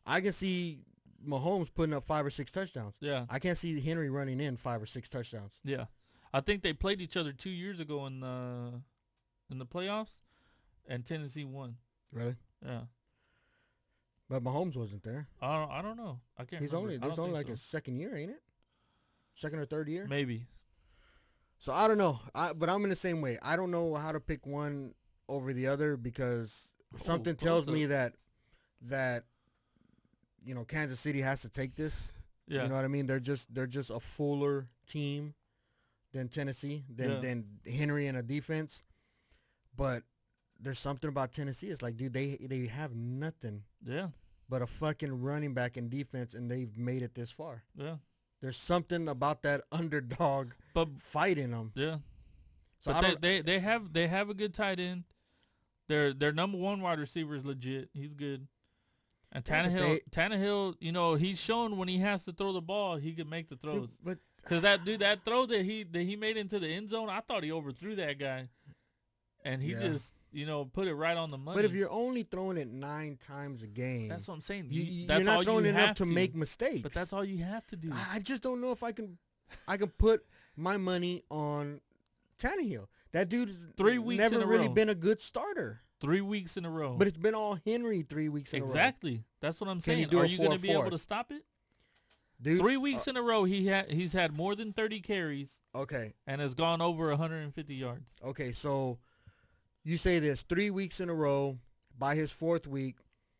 I can see Mahomes putting up 5 or 6 touchdowns. Yeah. I can't see Henry running in 5 or 6 touchdowns. Yeah. I think they played each other 2 years ago in the playoffs, and Tennessee won. Really? Yeah. But Mahomes wasn't there. I don't know. I can't remember. This is only like his second year, ain't it? Second or third year? Maybe. So I don't know. But I'm in the same way. I don't know how to pick one over the other, because something tells me that Kansas City has to take this. Yeah. You know what I mean? They're just a fuller team than Tennessee, than Henry in a defense. But there's something about Tennessee. It's like, dude, they have nothing. Yeah. But a fucking running back in defense, and they've made it this far. Yeah. There's something about that underdog fighting them. Yeah. So but they have a good tight end. Their number one wide receiver is legit. He's good. And Tannehill, you know, he's shown when he has to throw the ball, he can make the throws. Because that throw that he made into the end zone, I thought he overthrew that guy, and he just, you know, put it right on the money. But if you're only throwing it 9 times a game, that's what I'm saying. You're not throwing enough to make mistakes. But that's all you have to do. I just don't know if I can put my money on Tannehill. That dude's 3 weeks never in a really row. been a good starter. 3 weeks in a row. But it's been all Henry 3 weeks in a row. Exactly. That's what I'm saying. Are you going to be able to stop it? Dude, 3 weeks in a row, he's had more than 30 carries. Okay. And has gone over 150 yards. Okay, so you say this 3 weeks in a row. By his 4th week,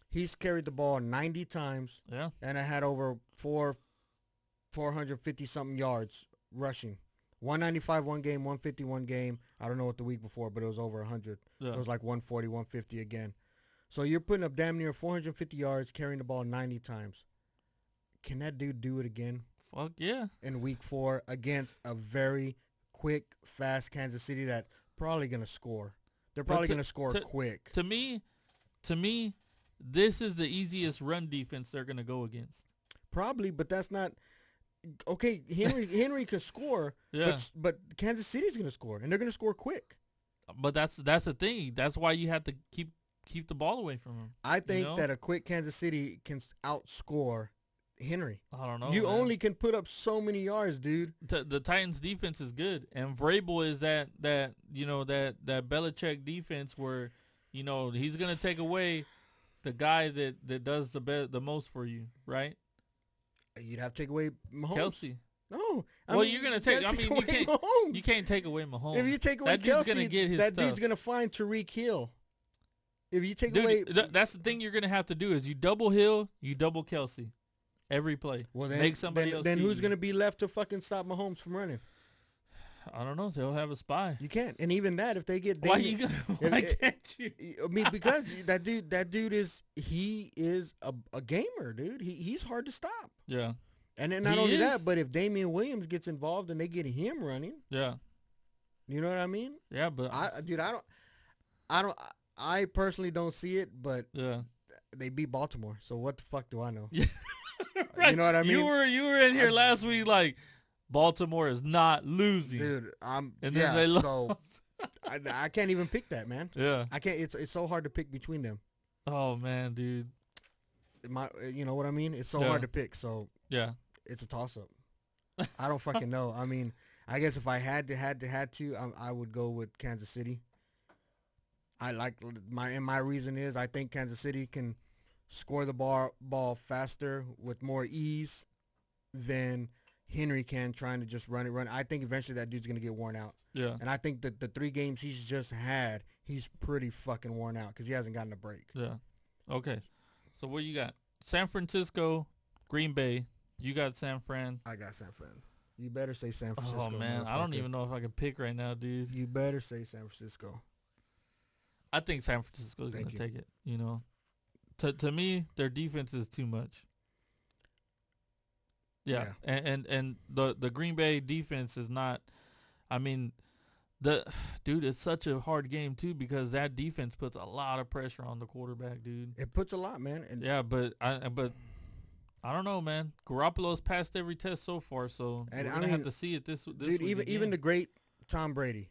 he's carried the ball 90 times. Yeah. And I had over 450 something yards rushing. 195 one game, 150 one game. I don't know what the week before, but it was over 100. Yeah. It was like 140, 150 again. So you're putting up damn near 450 yards, carrying the ball 90 times. Can that dude do it again? Fuck yeah. In week 4 against a very quick, fast Kansas City that probably going to score. They're probably going to score quick. To me, this is the easiest run defense they're going to go against. Probably, but that's not... Okay, Henry can score, but Kansas City's going to score, and they're going to score quick. But that's the thing. That's why you have to keep the ball away from him. I think that a quick Kansas City can outscore Henry. I don't know. You only can put up so many yards, dude. The Titans' defense is good, and Vrabel is that Belichick defense where, you know, he's going to take away the guy that does the most for you, right? You'd have to take away Mahomes. Kelsey. No. You're going to take... I mean, you can't take away Mahomes. If you take away Kelsey, that dude's going to find Tyreek Hill. If you take away... That's the thing you're going to have to do is you double Hill, you double Kelsey. Every play. Well, then, make somebody else. Then who's going to be left to fucking stop Mahomes from running? I don't know. They'll have a spy. You can't. And even that, if they get... Why can't you? I mean, because that dude is... He is a gamer, dude. He's hard to stop. Yeah. And then not only that, but if Damian Williams gets involved and they get him running... Yeah. You know what I mean? Yeah, but... I personally don't see it, but... Yeah. They beat Baltimore, so what the fuck do I know? Yeah. Right. You know what I mean? You were in here last week like... Baltimore is not losing, dude. And then they lost. So I can't even pick that, man. Yeah, I can't. It's so hard to pick between them. Oh man, dude. You know what I mean? It's so hard to pick. So yeah, it's a toss up. I don't fucking know. I mean, I guess if I had to, I would go with Kansas City. My reason is I think Kansas City can score the ball faster with more ease than Henry can trying to just run. I think eventually that dude's going to get worn out. Yeah. And I think that the 3 games he's just had, he's pretty fucking worn out because he hasn't gotten a break. Yeah. Okay. So what you got? San Francisco, Green Bay. You got San Fran. I got San Fran. You better say San Francisco. Oh, man. I don't even know if I can pick right now, dude. You better say San Francisco. I think San Francisco is going to take it, you know. To me, their defense is too much. Yeah. And the Green Bay defense is not, I mean, dude, it's such a hard game too because that defense puts a lot of pressure on the quarterback, dude. It puts a lot, man. And yeah, but I don't know, man. Garoppolo's passed every test so far, so we're gonna have to see it this dude, week even the great Tom Brady,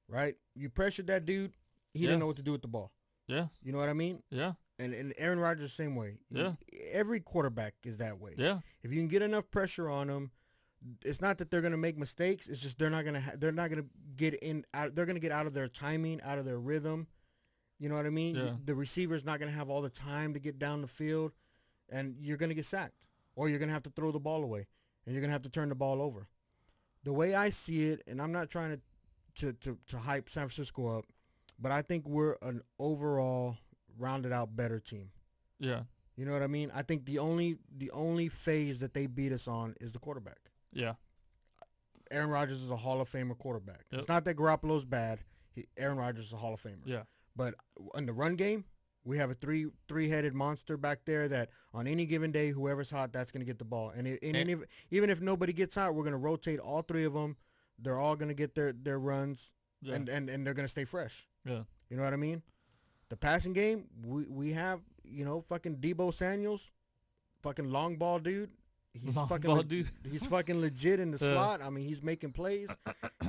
right? You pressured that dude, he didn't know what to do with the ball. Yeah. You know what I mean? Yeah. And Aaron Rodgers the same way. Yeah. Every quarterback is that way. Yeah. If you can get enough pressure on them, it's not that they're going to make mistakes. It's just they're not going to get they're going to get out of their timing, out of their rhythm. You know what I mean? Yeah. The receiver's not going to have all the time to get down the field, and you're going to get sacked, or you're going to have to throw the ball away, and you're going to have to turn the ball over. The way I see it, and I'm not trying to hype San Francisco up, but I think we're an overall rounded out better team. Yeah. You know what I mean? I think the only phase that they beat us on is the quarterback. Yeah. Aaron Rodgers is a Hall of Famer quarterback. Yep. It's not that Garoppolo's bad. Aaron Rodgers is a Hall of Famer. Yeah. But in the run game, we have a three-headed monster back there that on any given day, whoever's hot, that's going to get the ball. And even if nobody gets hot, we're going to rotate all 3 of them. They're all going to get their runs, and they're going to stay fresh. Yeah. You know what I mean? The passing game, we have, fucking Debo Samuels, fucking long ball dude. He's he's fucking legit in the slot. I mean, he's making plays.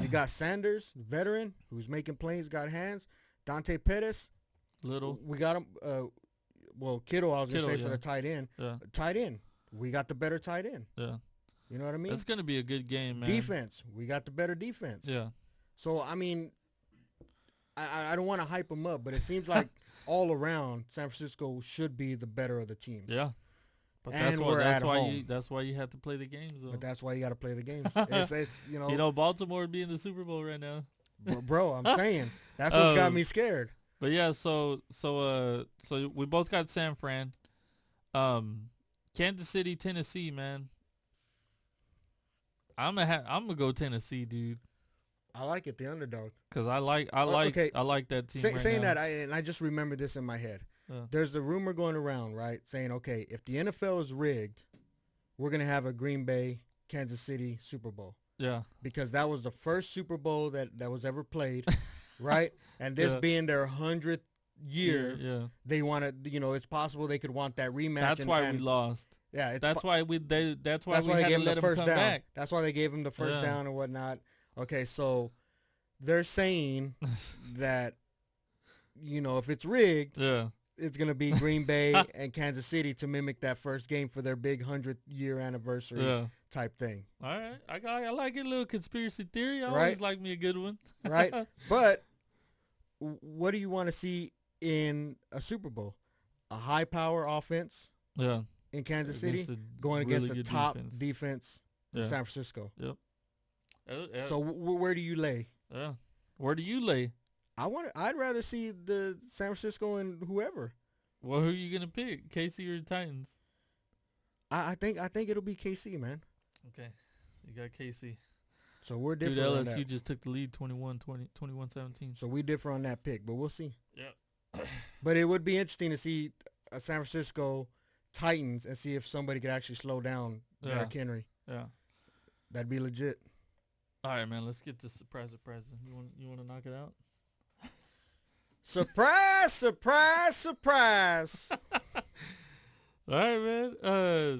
You got Sanders, veteran, who's making plays, got hands. Dante Pettis. Little. We got him. Kittle, I was going to say for the tight end. Yeah. Tight end. We got the better tight end. Yeah. You know what I mean? It's going to be a good game, man. Defense. We got the better defense. Yeah. So, I mean, I don't want to hype them up, but it seems like all around San Francisco should be the better of the teams. Yeah. But and that's why you have to play the games, though. But that's why you got to play the games. It's Baltimore would be in the Super Bowl right now. Bro, I'm saying that's what's got me scared. But yeah, so we both got San Fran, Kansas City, Tennessee, man. I'm gonna go Tennessee, dude. I like it, the underdog. Cause I like that team. Saying that, I just remember this in my head. There's the rumor going around, right, saying, okay, if the NFL is rigged, we're going to have a Green Bay, Kansas City Super Bowl. Yeah. Because that was the first Super Bowl that was ever played, right? And this being their 100th year, they wanted, it's possible they could want that rematch. That's why we lost. Yeah. That's why we had to let them come back. That's why they gave him the first down and whatnot. Okay, so they're saying that, if it's rigged, it's going to be Green Bay and Kansas City to mimic that first game for their big 100th-year anniversary type thing. All right. I like it, a little conspiracy theory. I always like me a good one. Right. But what do you want to see in a Super Bowl? A high-power offense in Kansas City going against the top defense in San Francisco. Yep. So where do you lay? Yeah. Where do you lay? I'd rather see the San Francisco and whoever. Well, who are you gonna pick, KC or Titans? I think it'll be KC, man. Okay, you got KC. So we're different. Dude, on LSU that. just took the lead 21-17. So we differ on that pick, but we'll see. Yeah. But it would be interesting to see a San Francisco Titans and see if somebody could actually slow down Derrick Henry. Yeah. That'd be legit. All right, man. Let's get this surprise. You want to knock it out? Surprise, surprise, surprise. All right, man.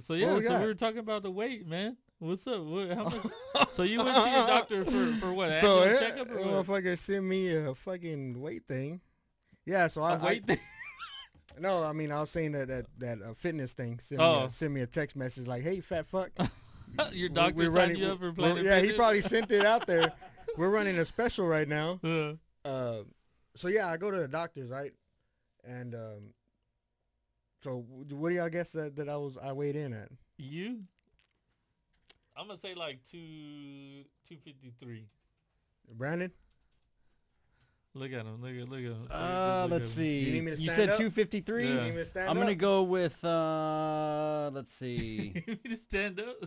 So we were talking about the weight, man. What's up? How much? So you went to your doctor for what? Annual checkup or what? Motherfucker sent me a fucking weight thing. Yeah, so weight thing? No, I mean I was saying that fitness thing. Send me a text message like, "Hey, fat fuck." Your doctor signed you up for Planet Yeah, Fitness? he probably sent it out there. We're running a special right now. So yeah, I go to the doctor's, right? And so what do y'all guess that I weighed in at? You? I'm gonna say like 253. Brandon? Look at him. Look at him. Let's see. You need me to stand said up? 253. You need me to stand I'm up? gonna go with let's see. You need to stand up.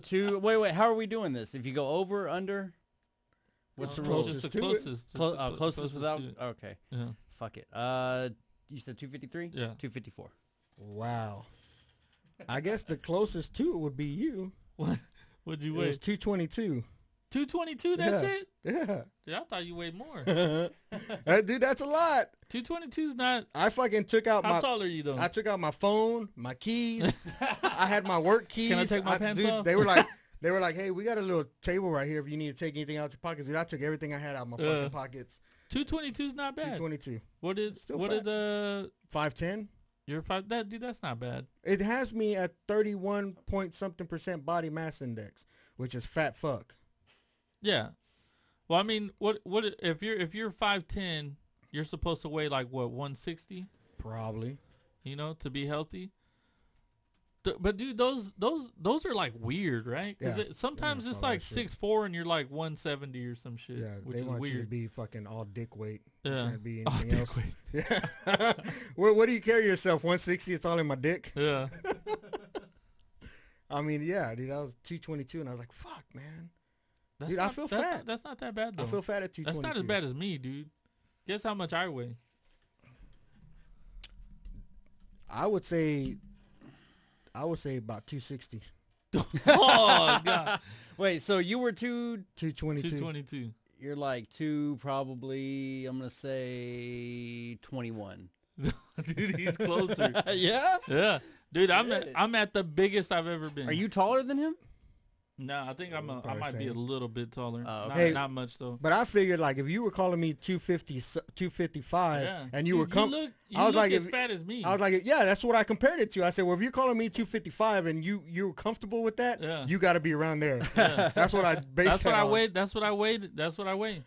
Wait. How are we doing this? If you go over, under, what's the rules? Just the to it? closest. Closest without. to it. Okay. Yeah. Fuck it. You said 253. Yeah. 254. Wow. I guess the closest to it would be you. What? What'd you It weigh? was 222. 222. That's Yeah. it. Yeah. Dude, I thought you weighed more. Dude, that's a lot. 222 is not. I fucking took out How tall are you though? I took out my phone, my keys. I had my work keys. Can I take my pants off? They were like, hey, we got a little table right here if you need to take anything out your pockets. Dude, I took everything I had out of my fucking pockets. 222 is not bad. 222. What did 5'10"? You're 5? Dude, that's not bad. It has me at 31 point something % body mass index, which is fat fuck. Yeah. Well, I mean, what if you're 5'10", you're supposed to weigh like what, 160? Probably. To be healthy. But dude, those are like weird, right? Because sometimes it's like 6'4" and you're like 170 or some shit. Yeah, which they is want weird. you to be fucking all dick weight. Yeah, can't be all anything dick else. weight. Yeah. What do you carry yourself? 160? It's all in my dick. Yeah. I mean, yeah, dude. I was 222, and I was like, "Fuck, man." Dude, I feel fat. That's not that bad though. I feel fat at 222. That's not as bad as me, dude. Guess how much I weigh? I would say about 260. Oh God! Wait, so you were 222. 222. You're like probably. I'm gonna say 21. Dude, he's closer. Yeah? Yeah. Dude, I'm at the biggest I've ever been. Are you taller than him? No, I think I Probably might be a same. little bit taller. okay. Not much though. But I figured like if you were calling me 250, 255, Yeah. and you Dude, were you I was look like, as if- fat as me. I was like, yeah, that's what I compared it to. I said, well, if you're calling me 255 and you're comfortable with that, Yeah. you got to be around there. Yeah. That's what I based. That's that what I on. weighed. That's what I weighed.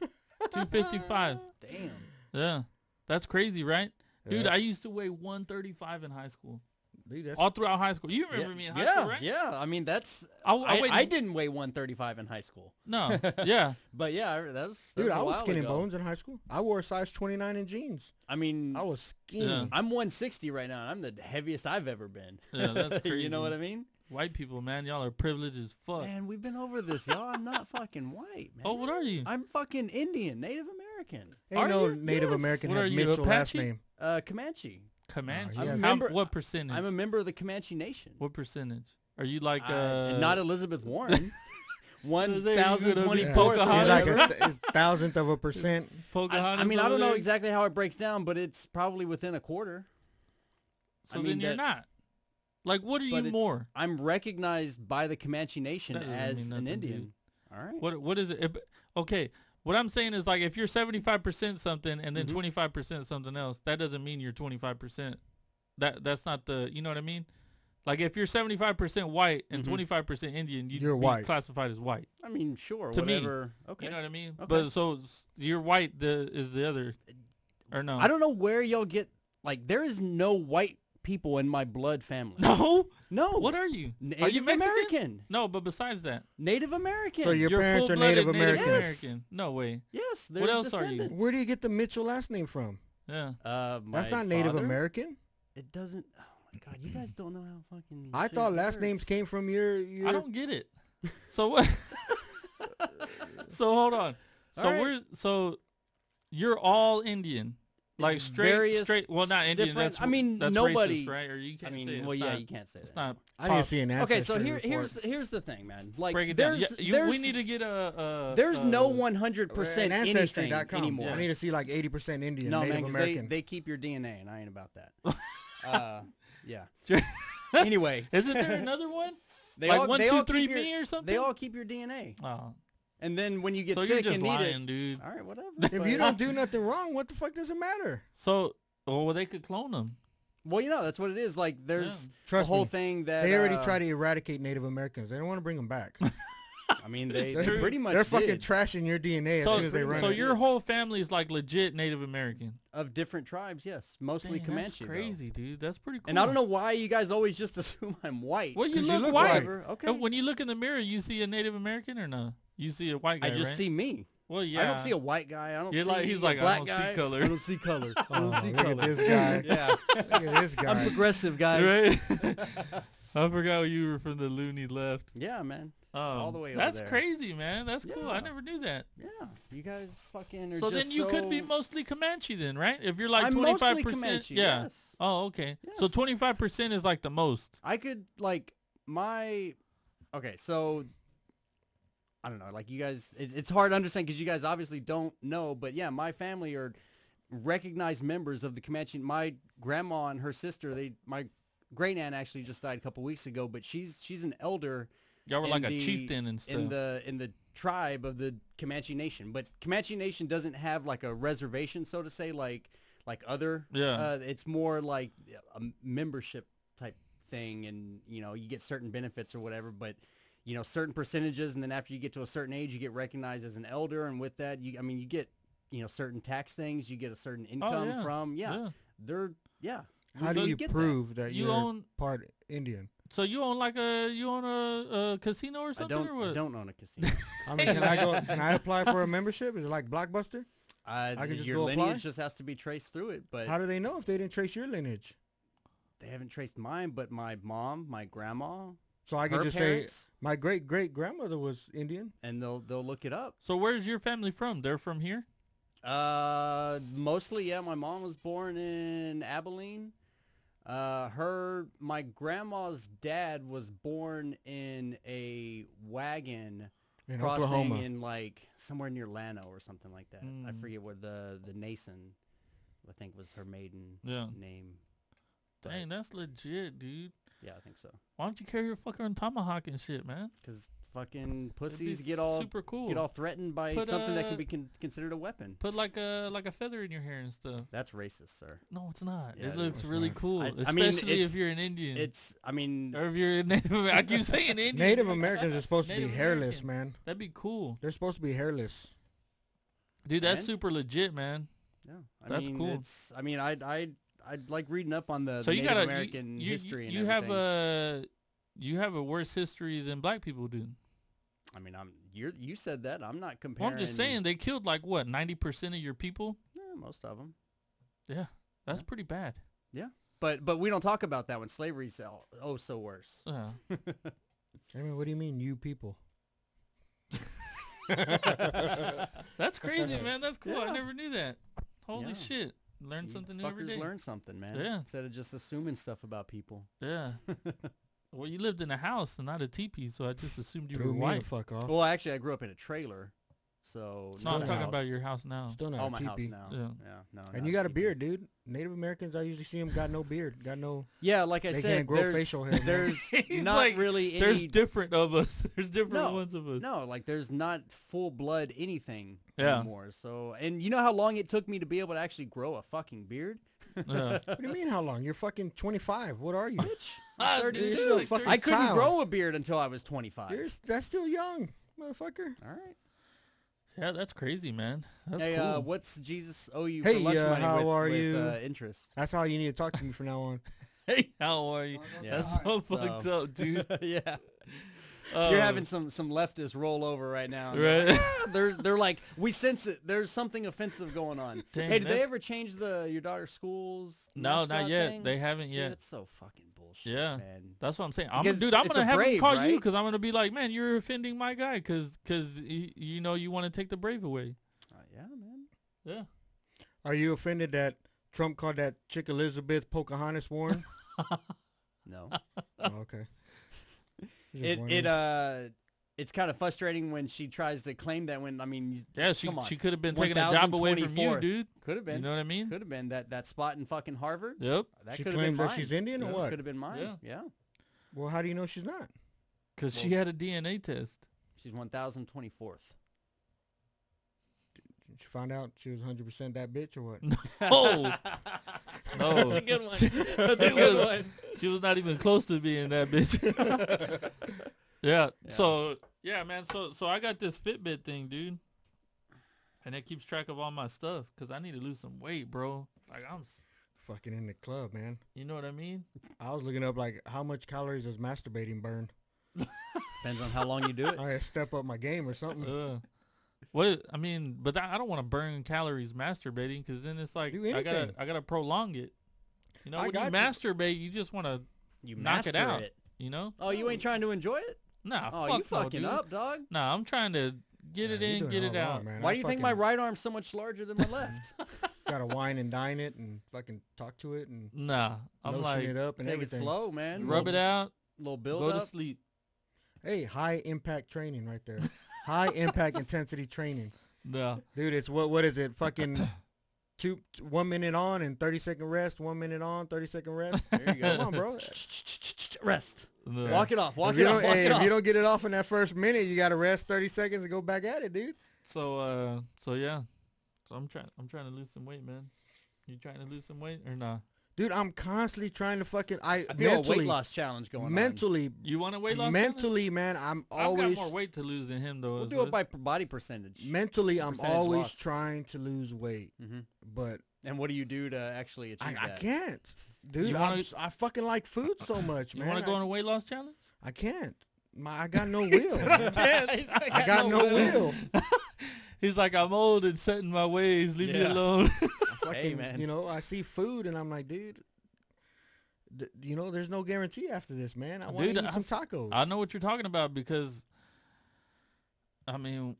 255. Damn. Yeah. That's crazy, right? Dude, Yeah. I used to weigh 135 in high school. Dude, that's- All throughout high school. You remember me in high school, right? Yeah, I mean, that's... I weighed- I didn't weigh 135 in high school. No. Yeah. But yeah, that was Dude, a I was while skinny ago. bones in high school. I wore a size 29 in jeans. I mean, I was skinny. Yeah. I'm 160 right now, and I'm the heaviest I've ever been. Yeah, that's crazy. You know what I mean? White people, man, y'all are privileged as fuck. Man, we've been over this, y'all. I'm not fucking white, man. Oh, what are you? I'm fucking Indian, Native American. Ain't Are no you? Native Yes. American What are had you, Mitchell last Apache? name. Comanche. Comanche. Oh, yeah. What percentage? I'm a member of the Comanche Nation. What percentage? Are you like not Elizabeth Warren. You gonna be 1,024th. Pocahontas? He's or like whatever. a thousandth of a percent. Pocahontas? I mean, I over don't know there? exactly how it breaks down, but it's probably within a quarter. So I then mean, you're that- not. Like, what are you But it's- more? I'm recognized by the Comanche Nation That doesn't as mean an nothing, Indian. dude. All right. What is it? Okay, what I'm saying is like if you're 75% something and then Mhm. 25% something else, that doesn't mean you're 25%. That's not the, you know what I mean? Like if you're 75% white and Mhm. 25% Indian, You're be white. classified as white. I mean, sure, To me, whatever. Okay. You know what I mean? Okay. But so you're white is the other, or no? I don't know where y'all get, like, there is no white people in my blood family. No. No. What are you? Native Are you Mexican? American. No, but besides that, Native American. So your you're parents are full-blooded Native Americans. American. No way. Yes. They're What else are you? descendants. Where do you get the Mitchell last name from? Yeah. My That's not Native father? American. It doesn't. Oh my God, you guys don't know how fucking. I shit thought last names works. came from your. I don't get it. So what? So hold on. So All right. you're all Indian, like Various straight. Well, not Indian. different- That's I mean, that's nobody- racist, right? Or you I can't mean, say well, it's yeah, not, you can't say it's that. not. I didn't see an Okay, so ancestry here's the thing, man. Like, Break it down. there's, Yeah, there's we need to get a. there's no 100% anything Ancestry.com. anymore. I need to see like 80% Indian, No, Native man, 'cause American. they keep your DNA, and I ain't about that. Yeah. Anyway, Isn't there another one? they Like all, 1, they 2, all 3 keep your- me or something? They all keep your DNA, Oh, and then when you get so you're sick just and need lying, it, dude. all right, whatever. If but- you don't do nothing wrong, what the fuck does it matter? So, well, they could clone them. well, you know, that's what it is. Like, there's a Trust whole me. thing that They already tried to eradicate Native Americans. They don't want to bring them back. I mean, they They're- pretty much They're fucking did. trashing your DNA as So, soon as they run so it. your whole family is like legit Native American. Of different tribes, yes, mostly Dang, Comanche. that's though. crazy, dude. That's pretty cool. And I don't know why you guys always just assume I'm white. Well, you 'Cause you look look white. white. Whatever, okay. When you look in the mirror, you see a Native American or no? You see a white guy, I just right? see me. Well, yeah. I don't see a white guy. I don't You're see like- he's a like, I black don't see guy. color. I don't see color. I Oh, don't see look color. at this guy. Yeah. Look at this I'm guy. progressive, guys. Right? I forgot you were from the loony left. Yeah, man. Oh, All the way over that's there. crazy, man. That's cool. I Yeah. never knew that. Yeah, you guys fucking are So just then you could be so- mostly Comanche then, right? If you're like I'm 25%. mostly Comanche, yeah. yes. Oh, okay. So Yes. 25% is like the most. I could like my. Okay, so I don't know. Like you guys, it's hard to understand because you guys obviously don't know. But yeah, my family are recognized members of the Comanche. My grandma and her sister. My great aunt actually just died a couple weeks ago, but she's an elder. Y'all were in like a the- chieftain and stuff. in the tribe of the Comanche Nation. But Comanche Nation doesn't have like a reservation, so to say, like other. Yeah. It's more like a membership type thing, and you know you get certain benefits or whatever, but you know certain percentages, and then after you get to a certain age, you get recognized as an elder, and with that, you get certain tax things, you get a certain income yeah. from. Yeah, they're How So do you get that. prove that You you're own- part Indian? So you own a casino or I something or what? don't own a casino. I mean, can I apply for a membership? Is it like Blockbuster? I can just your go lineage apply? just has to be traced through it, but How do they know if they didn't trace your lineage? they haven't traced mine. But my mom, my grandma, So I can her just parents, say my great great grandmother was Indian. and they'll look it up. So where's your family from? They're from here? Mostly, yeah. My mom was born in Abilene. My grandma's dad was born in a wagon In crossing Oklahoma. in like somewhere near Llano or something like that. I Mm. forget where the Nason I think was her maiden name. Dang, that's legit, dude. Yeah, I think so. Why don't you carry your fucking tomahawk and shit, man? Because fucking pussies get all super cool. Get all threatened by something that can be considered a weapon. Put like a feather in your hair and stuff. That's racist, sir. No, it's not. Yeah, it looks really cool, I especially mean, if you're an Indian. Or if you're a Native American. I keep saying Indian. Native Americans are supposed to be hairless, man. That'd be cool. They're supposed to be hairless. Dude, that's super legit, man. Yeah, that's cool. I'd like reading up on the so you Native American history. You have a worse history than black people do. I mean, you said that. I'm not comparing. Well, I'm just saying they killed like what 90% of your people. Yeah, most of them. Yeah, that's pretty bad. Yeah, but we don't talk about that when slavery's so worse. I mean, what do you mean, you people? That's crazy, man. That's cool. Yeah. I never knew that. Holy shit. Learn something new every day. Learn something, man. Yeah. Instead of just assuming stuff about people. Yeah. Well, you lived in a house and not a teepee, so I just assumed you were Threw me white. the fuck off. Well, actually, I grew up in a trailer, so. So I'm talking about your house now. Still not a my teepee. house now. Yeah. No. And you got a beard, dude. Native Americans, I usually see them got no beard, got no. Yeah, like I they said, can't grow facial hair. There's not like, really any. There's different of us. There's different ones of us. No, like there's not full blood anything Yeah. anymore. So, and you know how long it took me to be able to actually grow a fucking beard? Yeah. What do you mean how long? You're fucking 25. What are you? Bitch. Ah, 32. dude, you're a fucking I couldn't child. grow a beard until I was 25. That's still young, motherfucker. All right. Yeah, that's crazy, man. That's Hey, cool. what's Jesus owe you Hey, for lunch money how with, are with, you? Interest? That's how you need to talk to me from now on. Hey, how are you? Yeah. That's so fucked up, dude. Yeah. You're having some leftist roll over right now. Right. They're like, we sense it. There's something offensive going on. Dang, hey, did they ever change your daughter's school's No, mascot not yet. thing? They haven't yet. Dude, that's so fucking bullshit, Yeah. man. That's what I'm saying. Because I'm it's gonna a have Brave, him call right? you because I'm gonna be like, man, you're offending my guy because you know you want to take the Brave away. Yeah, man. Yeah. Are you offended that Trump called that chick Elizabeth Pocahontas Warren? No. Oh, okay. Just wondering. It's kind of frustrating when she tries to claim that when, I mean, Yeah, she could have been taking a job away from you, dude. Could have been. You know what I mean? Could have been that spot in fucking Harvard. Yep. That She could have been claims mine. that she's Indian or what? Could have been mine. Yeah. Well, how do you know she's not? Because she had a DNA test. She's 1,024th. Did you find out she was 100% that bitch or what? Oh. No. That's a good one. That's a good one. She was not even close to being that bitch. Yeah. So, yeah, man. So I got this Fitbit thing, dude. And it keeps track of all my stuff because I need to lose some weight, bro. Like, I'm fucking in the club, man. You know what I mean? I was looking up, like, how much calories does masturbating burn? Depends on how long you do it. I gotta step up my game or something. But I don't want to burn calories masturbating because then it's like Do I anything. gotta prolong it. You know, I when you got you. masturbate, you just want to knock it master out. it. You know? Oh, you ain't trying to enjoy it? Nah, Oh, fuck you fucking no, dude. up, dog. Nah, I'm trying to get it you're in, doing get it it all out. wrong, man. Why I do you think my fucking right arm's so much larger than my left? gotta wine and dine it and fucking talk to it and Nah, I'm lotion like, it up and Take everything. it slow, man. rub it out, Little build go up. to sleep. Hey, high impact training right there. High impact intensity training. No. Dude, it's what is it? Fucking 1 minute on and 30-second rest. 1 minute on, 30-second rest. There you go. Come on, bro. Rest. No. Walk it off. Walk If it you off. don't, Walk hey, it if off. you don't get it off in that first minute, you gotta rest 30 seconds and go back at it, dude. So yeah. So I'm trying to lose some weight, man. You trying to lose some weight or nah? Dude, I'm constantly trying to fucking I feel mentally, a weight loss challenge going mentally, You want a weight loss? mentally, man. I'm I've always got more weight to lose than him though. on. We'll so do it by body percentage. mentally. I'm Percentage always lost. trying to lose weight, hmm but And what do you do to actually achieve I that? can't, dude. You wanna- I fucking like food so much, You man. want to go on a weight loss challenge? I can't. I got no will. man. He's like, I got no will. He's like, I'm old and set in my ways. Leave me Yeah. alone. Fucking, man. you know, I see food and I'm like, dude, you know, there's no guarantee after this, man. I want Dude, to eat some tacos. I know what you're talking about because, I mean,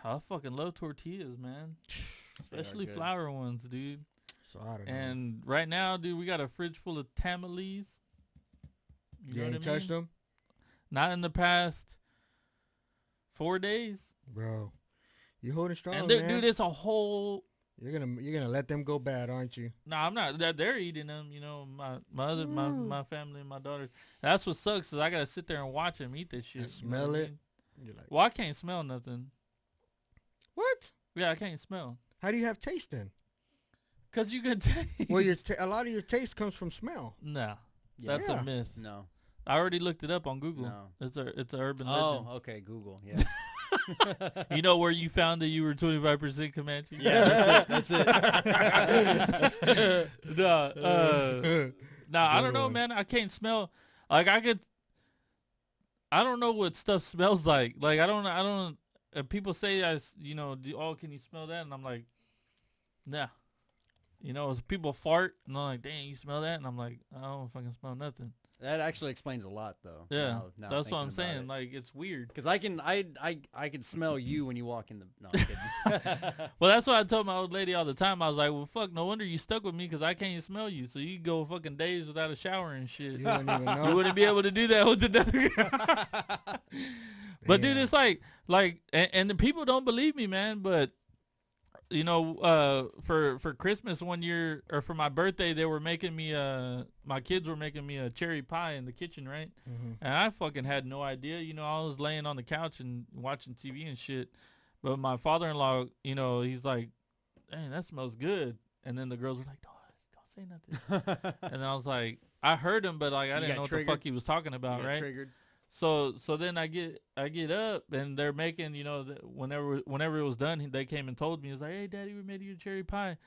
I fucking love tortillas, man. Especially good. flour ones, dude. So I don't know. And right now, dude, we got a fridge full of tamales. You know ain't what I mean? touched them, Not in the past 4 days. bro. You holding strong, And man. dude, it's a whole You're gonna let them go bad, aren't you? No, I'm not. They're eating them. You know, my family and my daughters. That's what sucks is I gotta sit there and watch them eat this shit. And smell it. You're like, well, I can't smell nothing. What? Yeah, I can't smell. How do you have taste then? Cause you can taste. Well, a lot of your taste comes from smell. No, that's a myth. No, I already looked it up on Google. No. It's a urban legend. Oh, okay, Google. Yeah. You know where you found that you were 25% Comanche? Yeah, that's it. No, I don't know, man. I can't smell. Like I don't know what stuff smells like. Like I don't. People say can you smell that? And I'm like, nah. You know, as people fart, and I'm like, dang, you smell that? And I'm like, I don't fucking smell nothing. That actually explains a lot, though. Yeah, that's what I'm saying. Like, it's weird. Because I can smell you when you walk in the. No, I'm kidding. Well, that's what I told my old lady all the time. I was like, well, fuck, no wonder you stuck with me because I can't smell you. So you go fucking days without a shower and shit. You wouldn't even know. You wouldn't be able to do that with the But dude, it's like, and the people don't believe me, man. But you know, for Christmas one year, or for my birthday, they were making me my kids were making me a cherry pie in the kitchen, right? Mm-hmm. And I fucking had no idea. You know, I was laying on the couch and watching TV and shit. But my father-in-law, you know, he's like, "Dang, that smells good." And then the girls were like, "Don't say nothing." And I was like, I heard him, but like I didn't know what the fuck he was talking about, right? Triggered. So then I get up and they're making, you know, whenever it was done, they came and told me. He was like, "Hey, Daddy, we made you a cherry pie."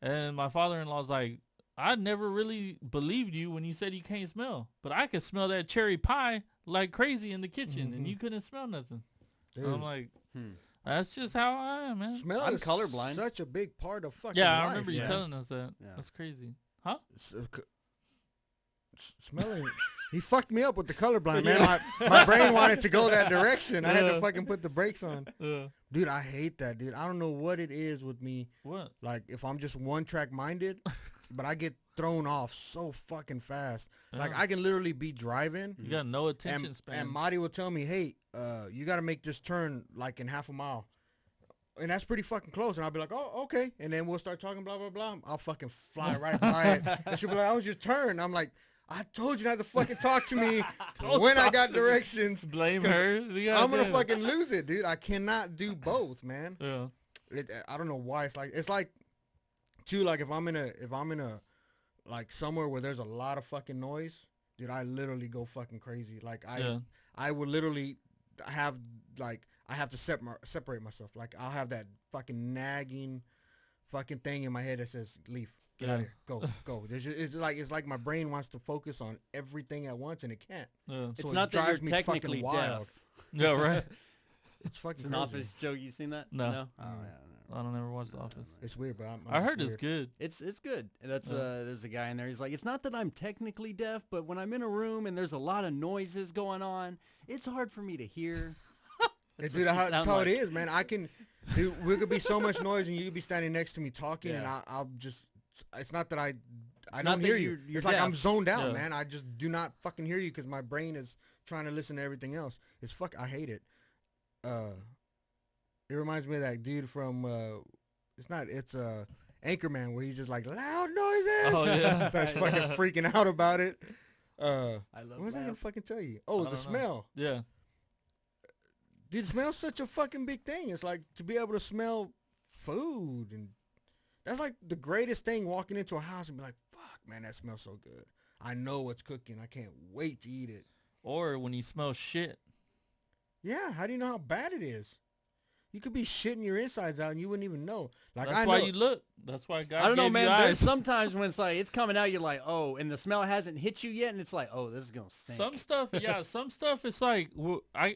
And my father-in-law's like, "I never really believed you when you said you can't smell, but I could smell that cherry pie like crazy in the kitchen, and you couldn't smell nothing." So I'm like, that's just how I am, man. Smell I'm is colorblind. Such a big part of fucking life. life. I remember you telling us that. Yeah. That's crazy. Huh? Smelling. He fucked me up with the colorblind, man. My brain wanted to go that direction. I had to fucking put the brakes on. Dude, I hate that, dude. I don't know what it is with me. What? Like, if I'm just one-track minded, but I get thrown off so fucking fast. Like, I can literally be driving. You got no attention span. And Marty will tell me, "Hey, you got to make this turn, like, in half a mile." And that's pretty fucking close. And I'll be like, "Oh, okay." And then we'll start talking, blah, blah, blah. I'll fucking fly right by it. And she'll be like, "That was your turn." I'm like, I told you not to fucking talk to me when I got directions. Blame her. I'm going to fucking lose it, dude. I cannot do both, man. Yeah. I don't know why. It's like, too, like if I'm in a, like somewhere where there's a lot of fucking noise, dude, I literally go fucking crazy. Like I would literally have, like, I have to separate myself. Like I'll have that fucking nagging fucking thing in my head that says, "Leave. Get out of here. Go." It's like my brain wants to focus on everything at once, and it can't. Yeah. So it's not that you're technically deaf. Yeah, right. It's fucking It's an Office joke. You seen that? No. Oh, yeah, I don't ever watch The Office. It's weird, but I heard it's good. It's good. And that's there's a guy in there. He's like, it's not that I'm technically deaf, but when I'm in a room and there's a lot of noises going on, it's hard for me to hear. That's how it is, man. I can. Dude, we could be so much noise, and you could be standing next to me talking, and I'll just. It's not that I don't hear you. It's like I'm zoned out, man. I just do not fucking hear you because my brain is trying to listen to everything else. I hate it. It reminds me of that dude from it's Anchorman, where he's just like, "Loud noises." Oh yeah. Starts fucking freaking out about it. I love. What was I gonna fucking tell you? Oh, the smell. Yeah. Dude, smell's such a fucking big thing. It's like to be able to smell food, and that's like the greatest thing, walking into a house and be like, "Fuck, man, that smells so good. I know what's cooking. I can't wait to eat it." Or when you smell shit. Yeah, how do you know how bad it is? You could be shitting your insides out and you wouldn't even know. Like, that's why you look. That's why God I don't know, gave man. you eyes. There's sometimes when it's like it's coming out, you're like, "Oh," and the smell hasn't hit you yet, and it's like, "Oh, this is gonna stink." Some stuff, yeah. Some stuff, it's like I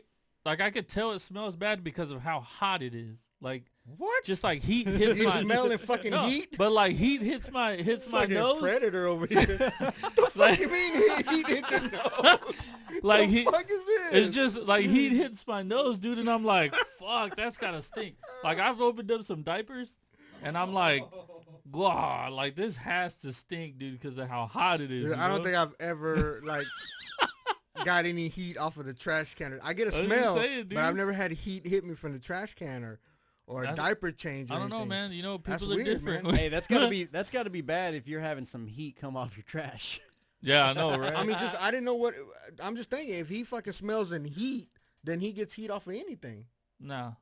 could tell it smells bad because of how hot it is. Like what? Just like heat hits you my smelling fucking heat. But like heat hits my nose. Predator over here. The fuck you mean heat hits your nose? Like the fuck is this? It's just like heat hits my nose, dude, and I'm like, fuck, that's gotta stink. Like I've opened up some diapers, and I'm like, "Blah, like this has to stink, dude, because of how hot it is." I don't think I've ever like got any heat off of the trash can. I get a smell, but I've never had heat hit me from the trash can or a diaper change. Or I don't know, anything. man. You know, That's people are weird, different. man. Hey, that's gotta be bad if you're having some heat come off your trash. Yeah, I know, right? I mean, I didn't know what. I'm just thinking, if he fucking smells in heat, then he gets heat off of anything. Nah.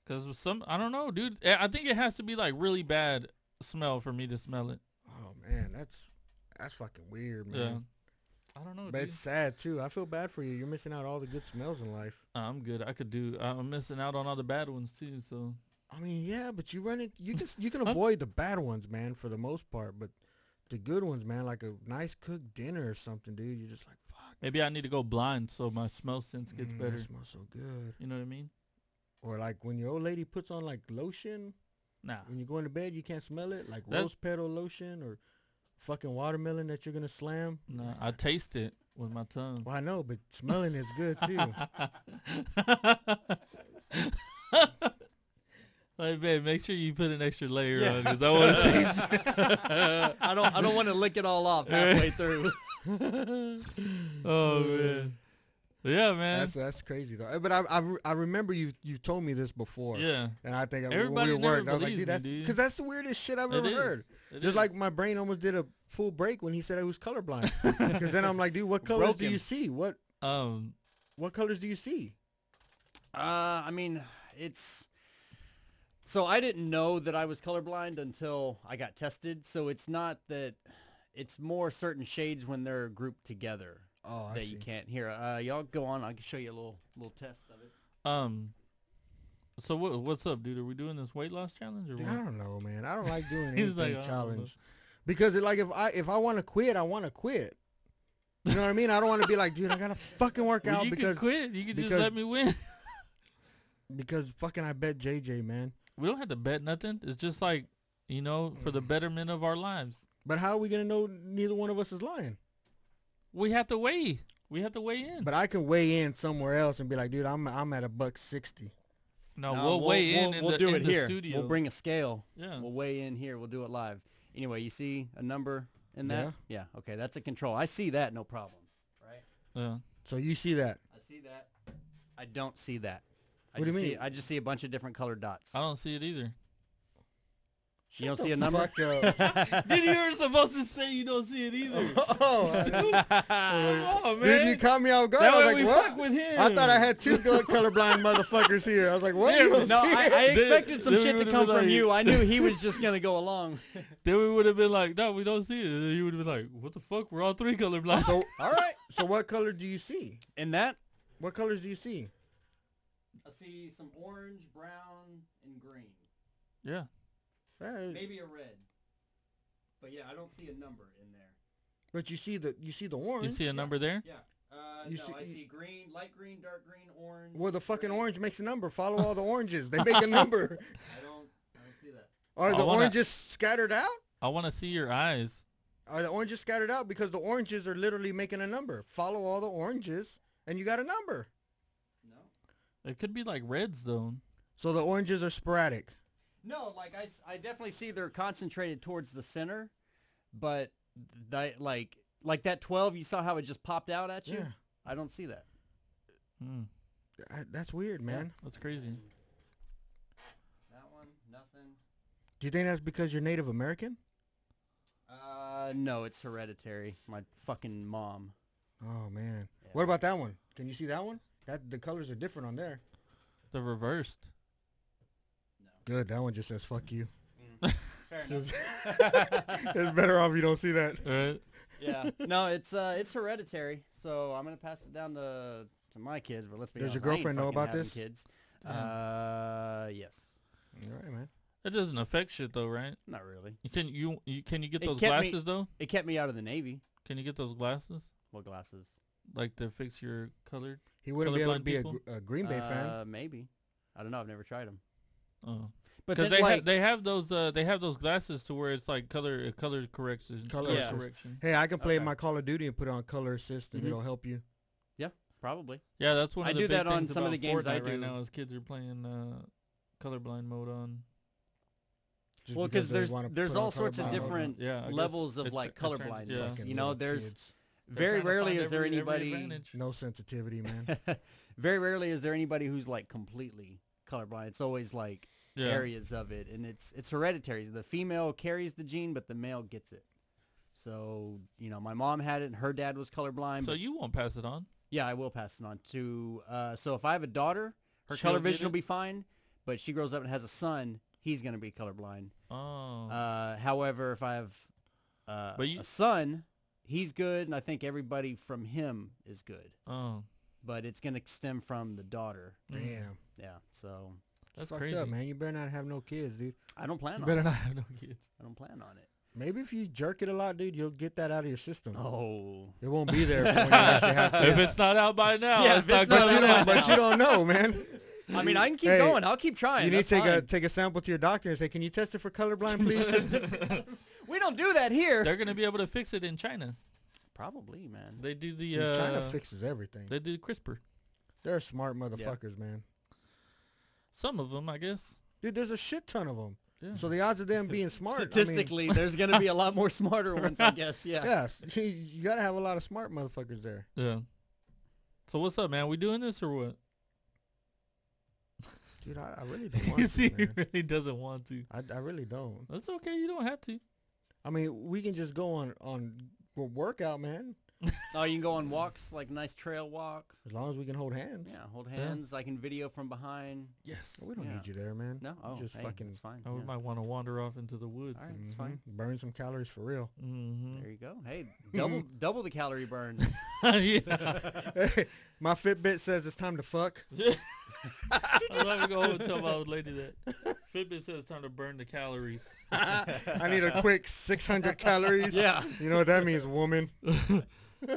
Because I don't know, dude. I think it has to be like really bad smell for me to smell it. Oh man, that's fucking weird, man. Yeah. I don't know, But dude. it's sad too. I feel bad for you. You're missing out on all the good smells in life. I'm good. I'm missing out on all the bad ones too. So I mean, yeah, but you can avoid the bad ones, man, for the most part. But the good ones, man, like a nice cooked dinner or something, dude. You're just like, fuck. maybe I need to go blind so my smell sense gets better. That smells so good. You know what I mean? Or like when your old lady puts on like lotion. Nah. When you go into bed, you can't smell it, like That's- rose petal lotion or fucking watermelon that you're gonna slam. Nah. I taste it with my tongue. Well, I know, but smelling is good too. Like, babe, make sure you put an extra layer on because I want to taste it. I don't want to lick it all off halfway through. Oh man. Yeah, man. That's crazy though. But I remember you told me this before. Yeah. And I think Everybody when we were never working, I was like, believes dude, me, that's dude. because that's the weirdest shit I've ever heard. It Just is. like my brain almost did a full break when he said I was colorblind. Because then I'm like, dude, what colors do Broken. you see? What colors do you see? I mean, so I didn't know that I was colorblind until I got tested. So it's not that, it's more certain shades when they're grouped together Oh, I that see. you can't hear. Y'all go on. I can show you a little test of it. So what's up, dude? Are we doing this weight loss challenge or Dude, what? I don't know, man. I don't like doing He's anything like, I don't challenge. Because if I want to quit, I want to quit. You know what I mean? I don't want to be like, dude, I gotta fucking work Well, out you because can quit. You can just because- let me win. because fucking I bet JJ, man. We don't have to bet nothing. It's just like, you know, for the betterment of our lives. But how are we gonna know neither one of us is lying? We have to weigh. We have to weigh in. But I can weigh in somewhere else and be like, dude, I'm at $160. No, No, we'll weigh in we'll the, do in it the here. studio. We'll bring a scale. Yeah. We'll weigh in here. We'll do it live. Anyway, you see a number in that? Yeah. Okay, that's a control. I see that, no problem. Right? Yeah. So you see that? I see that. I don't see that. What do you mean? I just see a bunch of different colored dots. I don't see it either. You don't see a number? Fuck up. Dude, you were supposed to say you don't see it either. Oh, Oh, man. dude, you caught me off guard. That I was way like, we what? fuck with him. I thought I had two colorblind motherfuckers here. I was like, what? Yeah, You don't No, see it? I expected some Then we shit to would've come been from like- you. I knew he was just going to go along. Then we would have been like, no, we don't see it. And then you would have been like, what the fuck? We're all three colorblind. So, All right. so what color do you see? And that, What colors do you see? I see some orange, brown, and green. Yeah. Maybe a red. But yeah, I don't see a number in there. But you see the orange. You see a number there? Yeah. You No, see- I see green, light green, dark green, orange. Well, the fucking red. orange makes a number. Follow all the oranges. They make a number. I don't see that. Are I the wanna- oranges scattered out? I want to see your eyes. Are the oranges scattered out? Because the oranges are literally making a number. Follow all the oranges, and you got a number. No. It could be like reds, though. So the oranges are sporadic. No, like I definitely see they're concentrated towards the center, but like that 12, you saw how it just popped out at you? Yeah. I don't see that. Hmm. That's weird, man. That's crazy. That one, nothing. Do you think that's because you're Native American? No, it's hereditary. My fucking mom. Oh man. Yeah. What about that one? Can you see that one? That the colors are different on there. The reversed. Good. That one just says "fuck you." Fair enough. It's better off you don't see that. Right? Yeah. No, it's hereditary. So I'm gonna pass it down to my kids. But let's be Does honest, your I ain't girlfriend know fucking about having this? Kids. Yes. All right, man. It doesn't affect shit, though, right? Not really. Can you get It those kept me- glasses, though? It kept me out of the Navy. Can you get those glasses? What glasses? Like to fix your colored? He wouldn't be able to Colorblind be people? a Green Bay fan. Maybe. I don't know. I've never tried them. Oh. But Because then, they have those glasses to where it's like color correction. Color assist. correction. Hey, I can play Okay. my Call of Duty and put on color assist, and Mhm. it'll help you. Probably. Yeah, that's one of I the do big that on things some of about the games I Fortnite right do. now is kids are playing colorblind mode on. Just Well, because they wanna there's put on all sorts of colorblind mode. different Yeah, I guess levels of it's- like it's trying to- colorblindness. yeah. Fucking You know, little there's kids. very rarely is there every anybody. advantage. No sensitivity, man. Very rarely is there anybody who's like completely colorblind. It's always like areas of it, and it's hereditary. The female carries the gene, but the male gets it. So, my mom had it, and her dad was colorblind. So you won't pass it on? Yeah, I will pass it on to. So if I have a daughter, her She'll color get vision will it? be fine. But she grows up and has a son, he's gonna be colorblind. Oh. However, if I have a son, he's good, and I think everybody from him is good. Oh. But it's gonna stem from the daughter. Damn. Yeah. So That's fucked crazy. up, man. You better not have no kids, dude. I don't plan You on better it. not have no kids. I don't plan on it. Maybe if you jerk it a lot, dude, you'll get that out of your system. Oh. It won't be there for when you actually have kids. If it's not out by now, Yeah, let's if it's not not go out to by that. But you don't know, man. I mean, I can keep Hey, going. I'll keep trying. You need That's to fine. take a sample to your doctor and say, "Can you test it for colorblind, please?" We don't do that here. They're gonna be able to fix it in China. Probably, man. They do the Dude, China fixes everything. They do CRISPR. They're smart motherfuckers, man. Some of them, I guess. Dude, there's a shit ton of them. Yeah. So the odds of them being smart, Statistically, there's going to be a lot more smarter ones, I guess. Yeah. yes, you gotta have a lot of smart motherfuckers there. Yeah. So what's up, man? We doing this or what? Dude, I really don't want You to, see, he man. really doesn't want to. I really don't. That's okay. You don't have to. I mean, we can just go on workout, man. Oh, you can go on walks, like nice trail walk. As long as we can hold hands. Yeah, hold hands. I can video from behind. Yes. We don't Yeah. need you there, man. No, You oh, just hey, fucking it's fine. I Yeah. might want to wander off into the woods. All right, it's fine. burn some calories for real. Mm-hmm. There you go. Hey, double the calorie burn. Yeah. Hey, my Fitbit says it's time to fuck. I'm not gonna go home and tell my old lady that. Fitbit says it's time to burn the calories. I need a quick 600 calories. Yeah. You know what that means, woman. All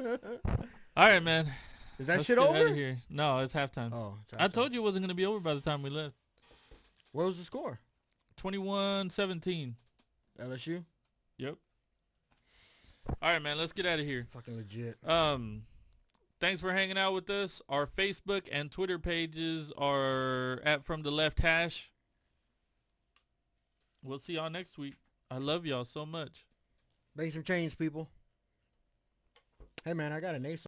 right, man. Is that Let's shit get over? outta here. No, it's halftime. Oh, it's I halftime. told you it wasn't gonna be over by the time we left. What was the score? 21-17. LSU? Yep. All right, man. Let's get out of here. Fucking legit. Thanks for hanging out with us. Our Facebook and Twitter pages are at From the Left Hash. We'll see y'all next week. I love y'all so much. Make some change, people. Hey, man, I got an ace.